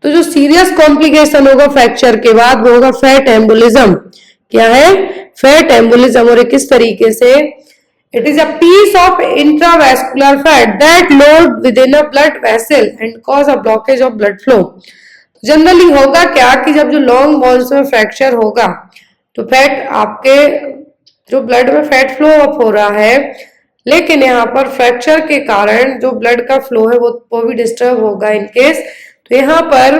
तो जो सीरियस कॉम्प्लिकेशन होगा फ्रैक्चर के बाद वो होगा फैट एम्बोलिज्म। क्या है, फैट एम्बोलिज्म। और किस तरीके से? It is a piece of intravascular fat that lodge within a blood vessel and cause a blockage of blood flow. Generally होगा क्या कि जब जो लॉन्ग बोन्स में फ्रैक्चर होगा तो फैट, आपके जो ब्लड में फैट फ्लो अप हो रहा है, लेकिन यहाँ पर फ्रैक्चर के कारण जो ब्लड का फ्लो है वो भी डिस्टर्ब होगा इन केस। तो यहाँ पर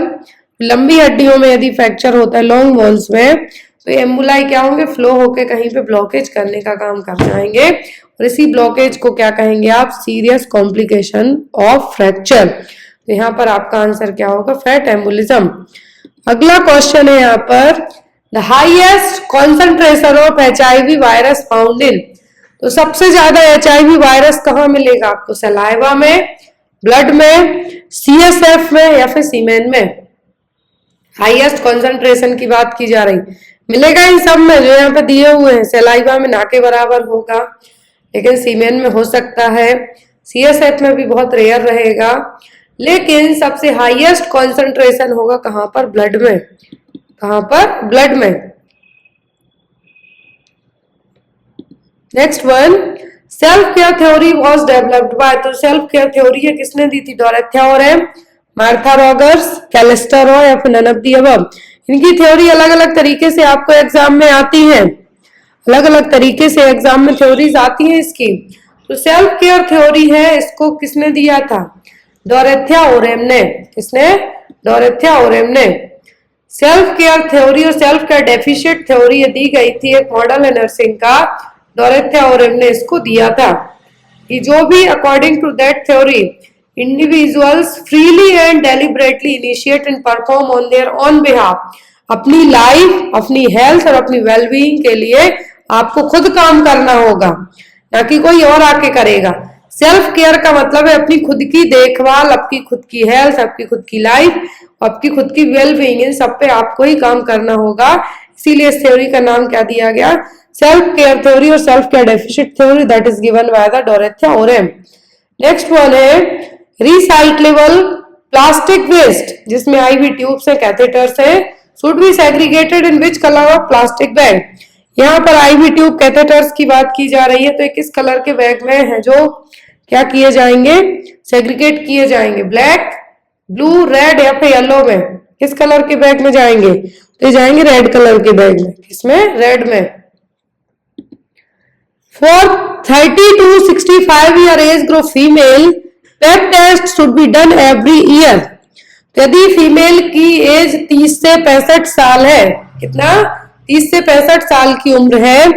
लंबी हड्डियों में यदि फ्रैक्चर होता है लॉन्ग बोन्स में, तो एम्बुलाई क्या होंगे, फ्लो होके कहीं पे ब्लॉकेज करने का काम कर जाएंगे, और इसी ब्लॉकेज को क्या कहेंगे आप, सीरियस कॉम्प्लिकेशन ऑफ फ्रैक्चर। तो यहाँ पर आपका आंसर क्या होगा, फैट एम्बोलिज्म। अगला क्वेश्चन है यहाँ पर, the highest concentration of HIV virus found in. तो सबसे ज्यादा HIV वायरस कहाँ मिलेगा आपको? सलाइवा में, ब्लड में, CSF में या फिर सीमेन में? हाईएस्ट कॉन्सेंट्रेशन की बात की जा रही, मिलेगा इन सब में जो यहाँ पे दिए हुए हैं। सलाइवा में ना के बराबर होगा, लेकिन सीमेन में हो सकता है, CSF में भी बहुत रेयर रहेगा, लेकिन सबसे हाईएस्ट कॉन्सेंट्रेशन होगा कहाँ पर? ब्लड में। कहाँ पर? ब्लड में। Next one, self care theory was developed by. तो सेल्फ केयर थ्योरी है किसने दी थी? डोरेथिया ओरेम, मार्था रॉगर्स, कैलिस्टर या फिर नन ऑफ द अबव। इनकी थ्योरी अलग अलग तरीके से आपको एग्जाम में आती है, अलग अलग तरीके से एग्जाम में थ्योरीज आती है इसकी। तो सेल्फ केयर थ्योरी है, इसको किसने दिया था? डोरेथिया ओरेम ने। किसने? डोरेथिया ओरेम ने। सेल्फ केयर थ्योरी और सेल्फ केयर डेफिशिएंट थ्योरी दी गई थी, एक मॉडल है नर्सिंग का, डोरेथिया ओरेम ने इसको दिया था कि जो भी according to that theory individuals freely and deliberately initiate and perform on their own behalf। अपनी लाइफ, अपनी हेल्थ और अपनी वेलबीइंग के लिए आपको खुद काम करना होगा, ना कि कोई और आके करेगा। सेल्फ केयर का मतलब है अपनी खुद की देखभाल, आपकी खुद की हेल्थ, आपकी खुद की लाइफ, आपकी खुद की वेलबीइंग, इन सब पे आपको ही काम करना होगा। इसीलिए इस थ्योरी का नाम क्या दिया गया? सेल्फ केयर थ्योरी और self care deficient theory, that is given by the Dorothea Orem. Next one है रिसाइक्लेबल प्लास्टिक वेस्ट, जिसमें IV ट्यूब्स है, कैथेटर्स है, should be segregated in which colour of plastic bag. यहाँ पर IV tube catheters की बात की जा रही है, तो किस कलर के बैग में है जो क्या किए जाएंगे? सेग्रीगेट किए जाएंगे। ब्लैक, ब्लू, रेड या फिर येलो में? किस कलर के बैग में जाएंगे? तो जाएंगे रेड कलर के बैग में। किसमें? रेड में। For 30 to 65 year age group female, pap test should be done every year. यदि फीमेल की एज 30 से 65 साल है, कितना? 30 से 65 साल की उम्र है,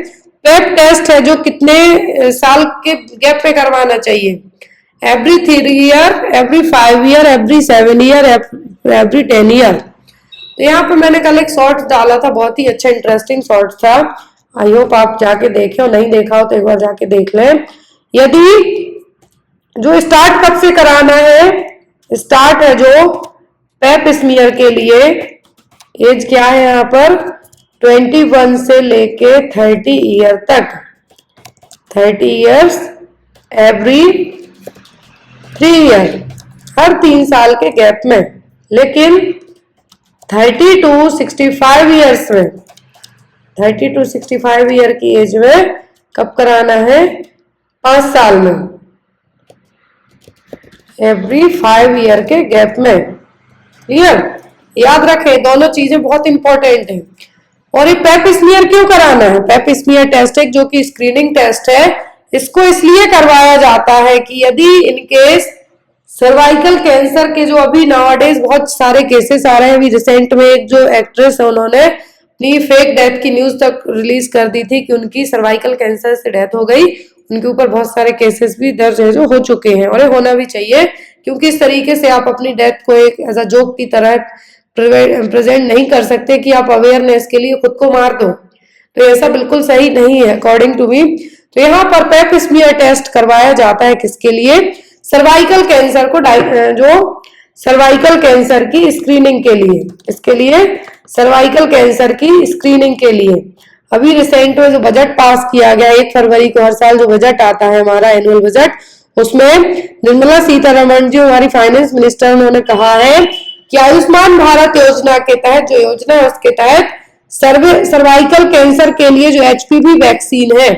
पेप टेस्ट है जो कितने साल के गैप पे करवाना चाहिए? Every 3 year, every 5 year, every 7 year, every 10 year. तो यहाँ पर मैंने कल एक शॉर्ट डाला था, बहुत ही अच्छा इंटरेस्टिंग शॉर्ट था, आई होप आप जाके देखे हो, नहीं देखा हो तो एक बार जाके देख लें। यदि जो स्टार्ट कब से कराना है? स्टार्ट है जो पेप स्मीयर के लिए, एज क्या है यहाँ पर? 21 से लेके 30 ईयर तक, 30 ईयर्स एवरी 3 ईयर, हर 3 साल के गैप में। लेकिन 30 to 65 ईयर्स में, 30 to 65 ईयर की एज में कब कराना है? 5 साल में, एवरी 5 ईयर के गैप में। क्लियर? याद रखें, दोनों चीजें बहुत इंपॉर्टेंट है। और ये पेप स्मीयर क्यों कराना है? पेप स्मीयर टेस्ट है जो कि स्क्रीनिंग टेस्ट है, इसको इसलिए करवाया जाता है कि यदि इनकेस सर्वाइकल कैंसर के जो अभी नाउअडेज बहुत सारे केसेस आ रहे हैं, अभी रिसेंट में एक जो एक्ट्रेस है उन्होंने अपनी फेक डेथ की न्यूज तक रिलीज कर दी थी कि उनकी सर्वाइकल कैंसर से डेथ हो गई। उनके ऊपर बहुत सारे केसेस भी दर्ज है जो हो चुके हैं, और ये होना भी चाहिए, क्योंकि इस तरीके से आप अपनी डेथ को एक एज अ जोक की तरह प्रेजेंट नहीं कर सकते कि आप अवेयरनेस के लिए खुद को मार दो, तो ऐसा बिल्कुल सही नहीं है अकॉर्डिंग टू मी। तो यहाँ पर पेप स्मीयर टेस्ट करवाया जाता है किसके लिए? सर्वाइकल कैंसर को जो सर्वाइकल कैंसर की स्क्रीनिंग के लिए, इसके लिए सर्वाइकल कैंसर की स्क्रीनिंग के लिए। अभी रिसेंट में जो बजट पास किया गया 1 फरवरी को, हर साल जो बजट आता है हमारा एनुअल बजट, उसमें निर्मला सीतारमण जी हमारी फाइनेंस मिनिस्टर, उन्होंने कहा है कि आयुष्मान भारत योजना के तहत जो योजना है उसके तहत सर्वाइकल कैंसर के लिए जो एचपीवी वैक्सीन है,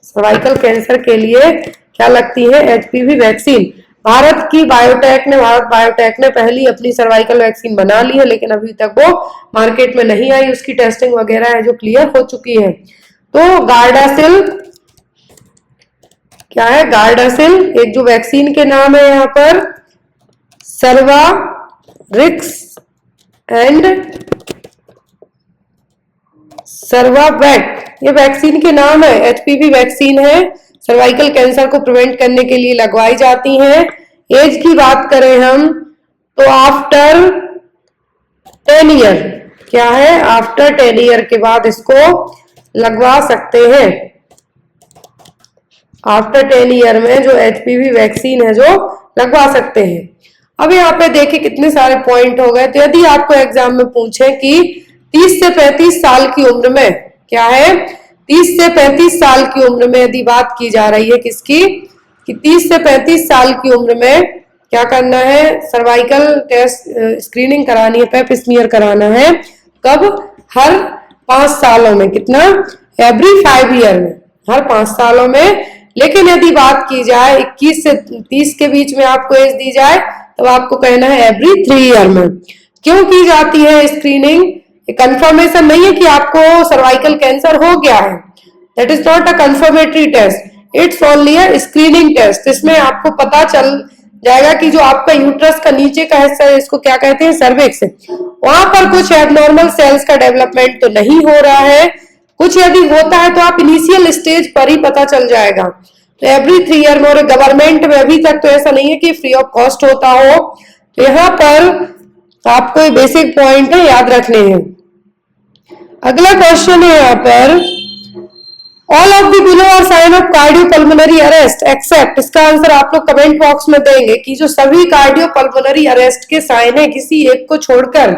सर्वाइकल कैंसर के लिए क्या लगती है? HPV vaccine. भारत बायोटेक ने पहली अपनी सर्वाइकल वैक्सीन बना ली है, लेकिन अभी तक वो मार्केट में नहीं आई, उसकी टेस्टिंग वगैरह है जो क्लियर हो चुकी है। तो गार्डासिल क्या है? गार्डासिल एक जो वैक्सीन के नाम है यहाँ पर, सर्वारिक्स एंड सर्वावेट, ये वैक्सीन के नाम है, एचपीवी वैक्सीन है, सर्वाइकल कैंसर को प्रिवेंट करने के लिए लगवाई जाती हैं। एज की बात करें हम तो आफ्टर 10 ईयर, क्या है? आफ्टर 10 ईयर के बाद इसको लगवा सकते हैं। आफ्टर 10 ईयर में जो एचपीवी वैक्सीन है जो लगवा सकते हैं। अब यहाँ पे देखिए कितने सारे पॉइंट हो गए। तो यदि आपको एग्जाम में पूछे कि 30 से 35 साल की उम्र में, क्या है? 30 से 35 साल की उम्र में यदि बात की जा रही है किसकी, कि 30 से 35 साल की उम्र में क्या करना है? सर्वाइकल टेस्ट स्क्रीनिंग करानी है, पेप स्मीयर कराना है। कब? हर 5 सालों में। कितना? एवरी 5 ईयर में, हर 5 सालों में। लेकिन यदि बात की जाए 21 से 30 के बीच में आपको एज दी जाए, तो आपको कहना है एवरी 3 ईयर में। क्यों की जाती है स्क्रीनिंग? कंफर्मेशन नहीं है कि आपको सर्वाइकल कैंसर हो गया है, that is not a confirmatory test, it's only a screening test. इसमें आपको पता चल जाएगा कि जो आपका यूट्रस का नीचे का हिस्सा है, इसको क्या कहते हैं? सर्विक्स, वहां पर कुछ एबनॉर्मल सेल्स का डेवलपमेंट तो नहीं हो रहा है। कुछ यदि होता है तो आप इनिशियल स्टेज पर ही पता चल जाएगा। तो एवरी 3 ईयर में, और गवर्नमेंट में अभी तक तो ऐसा नहीं है कि फ्री ऑफ कॉस्ट होता हो। तो यहाँ पर आपको बेसिक पॉइंट है याद रखने हैं। अगला क्वेश्चन है यहाँ पर, all of the below are sign of cardiopulmonary arrest except, इसका आंसर आप लोग कमेंट बॉक्स में देंगे कि जो सभी कार्डियोपल्मोनरी अरेस्ट के साइन है किसी एक को छोड़कर,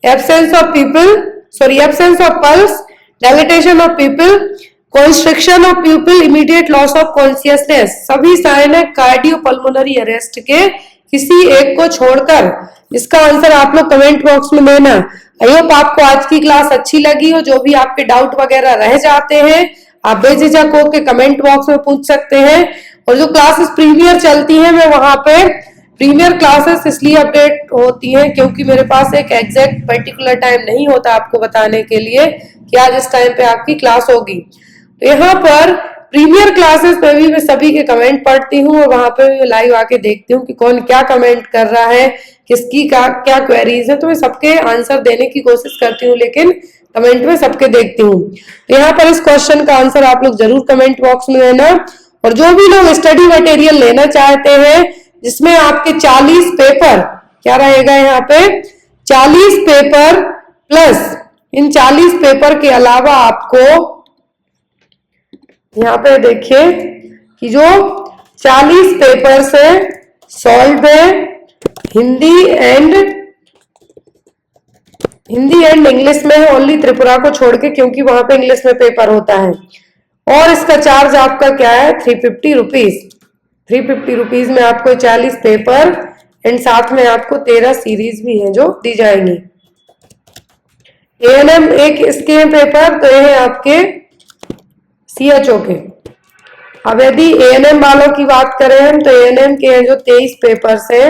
absence of pulse, dilatation of people, constriction of people, immediate loss of consciousness, सभी साइन है कार्डियोपल्मोनरी अरेस्ट के किसी एक को छोड़कर। इसका आंसर आप लोग कमेंट बॉक्स में देना। आई होप आपको आज की क्लास अच्छी लगी हो। जो भी आपके डाउट वगैरह रह जाते हैं आप बेझिझक होकर कमेंट बॉक्स में पूछ सकते हैं। और जो क्लासेस प्रीमियर चलती हैं, मैं वहां पे प्रीमियर क्लासेस इसलिए अपडेट होती हैं क्योंकि मेरे पास एक एग्जैक्ट पर्टिकुलर टाइम नहीं होता आपको बताने के लिए कि आज इस टाइम पे आपकी क्लास होगी। तो यहाँ पर प्रीमियर क्लासेस में भी मैं सभी के कमेंट पढ़ती हूँ और वहां पे मैं लाइव आके देखती हूँ कि कौन क्या कमेंट कर रहा है, किसकी क्या क्वेरीज है। तो मैं सबके आंसर देने की कोशिश करती हूँ, लेकिन कमेंट में सबके देखती हूँ। तो यहाँ पर इस क्वेश्चन का आंसर आप लोग जरूर कमेंट बॉक्स में देना। और जो भी लोग स्टडी मटेरियल लेना चाहते हैं जिसमें आपके 40 पेपर, क्या रहेगा यहाँ पे? 40 पेपर प्लस इन 40 पेपर के अलावा आपको यहाँ पे देखिए कि जो 40 पेपर से सॉल्व है हिंदी एंड इंग्लिश में है, ओनली त्रिपुरा को छोड़ के, क्योंकि वहां पे इंग्लिश में पेपर होता है। और इसका चार्ज आपका क्या है? 350 रुपीज। 350 रुपीज में आपको 40 पेपर एंड साथ में आपको 13 सीरीज भी है जो दी जाएंगी। एएनएम एक इसके पेपर, तो ये है आपके CHO के। अब यदि एएनएम वालों की बात करें हम, तो एएनएम के जो 23 पेपर्स हैं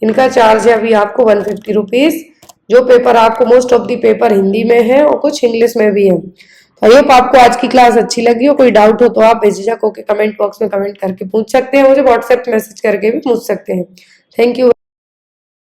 इनका चार्ज है अभी आपको 150 रुपीज। जो पेपर आपको most of the paper Hindi में है और कुछ इंग्लिश में भी है। आई होप आपको आज की क्लास अच्छी लगी हो। कोई डाउट हो तो आप बेझिझक होकर कमेंट बॉक्स में कमेंट करके पूछ सकते हैं, मुझे व्हाट्सएप मैसेज करके भी पूछ सकते हैं। Thank you.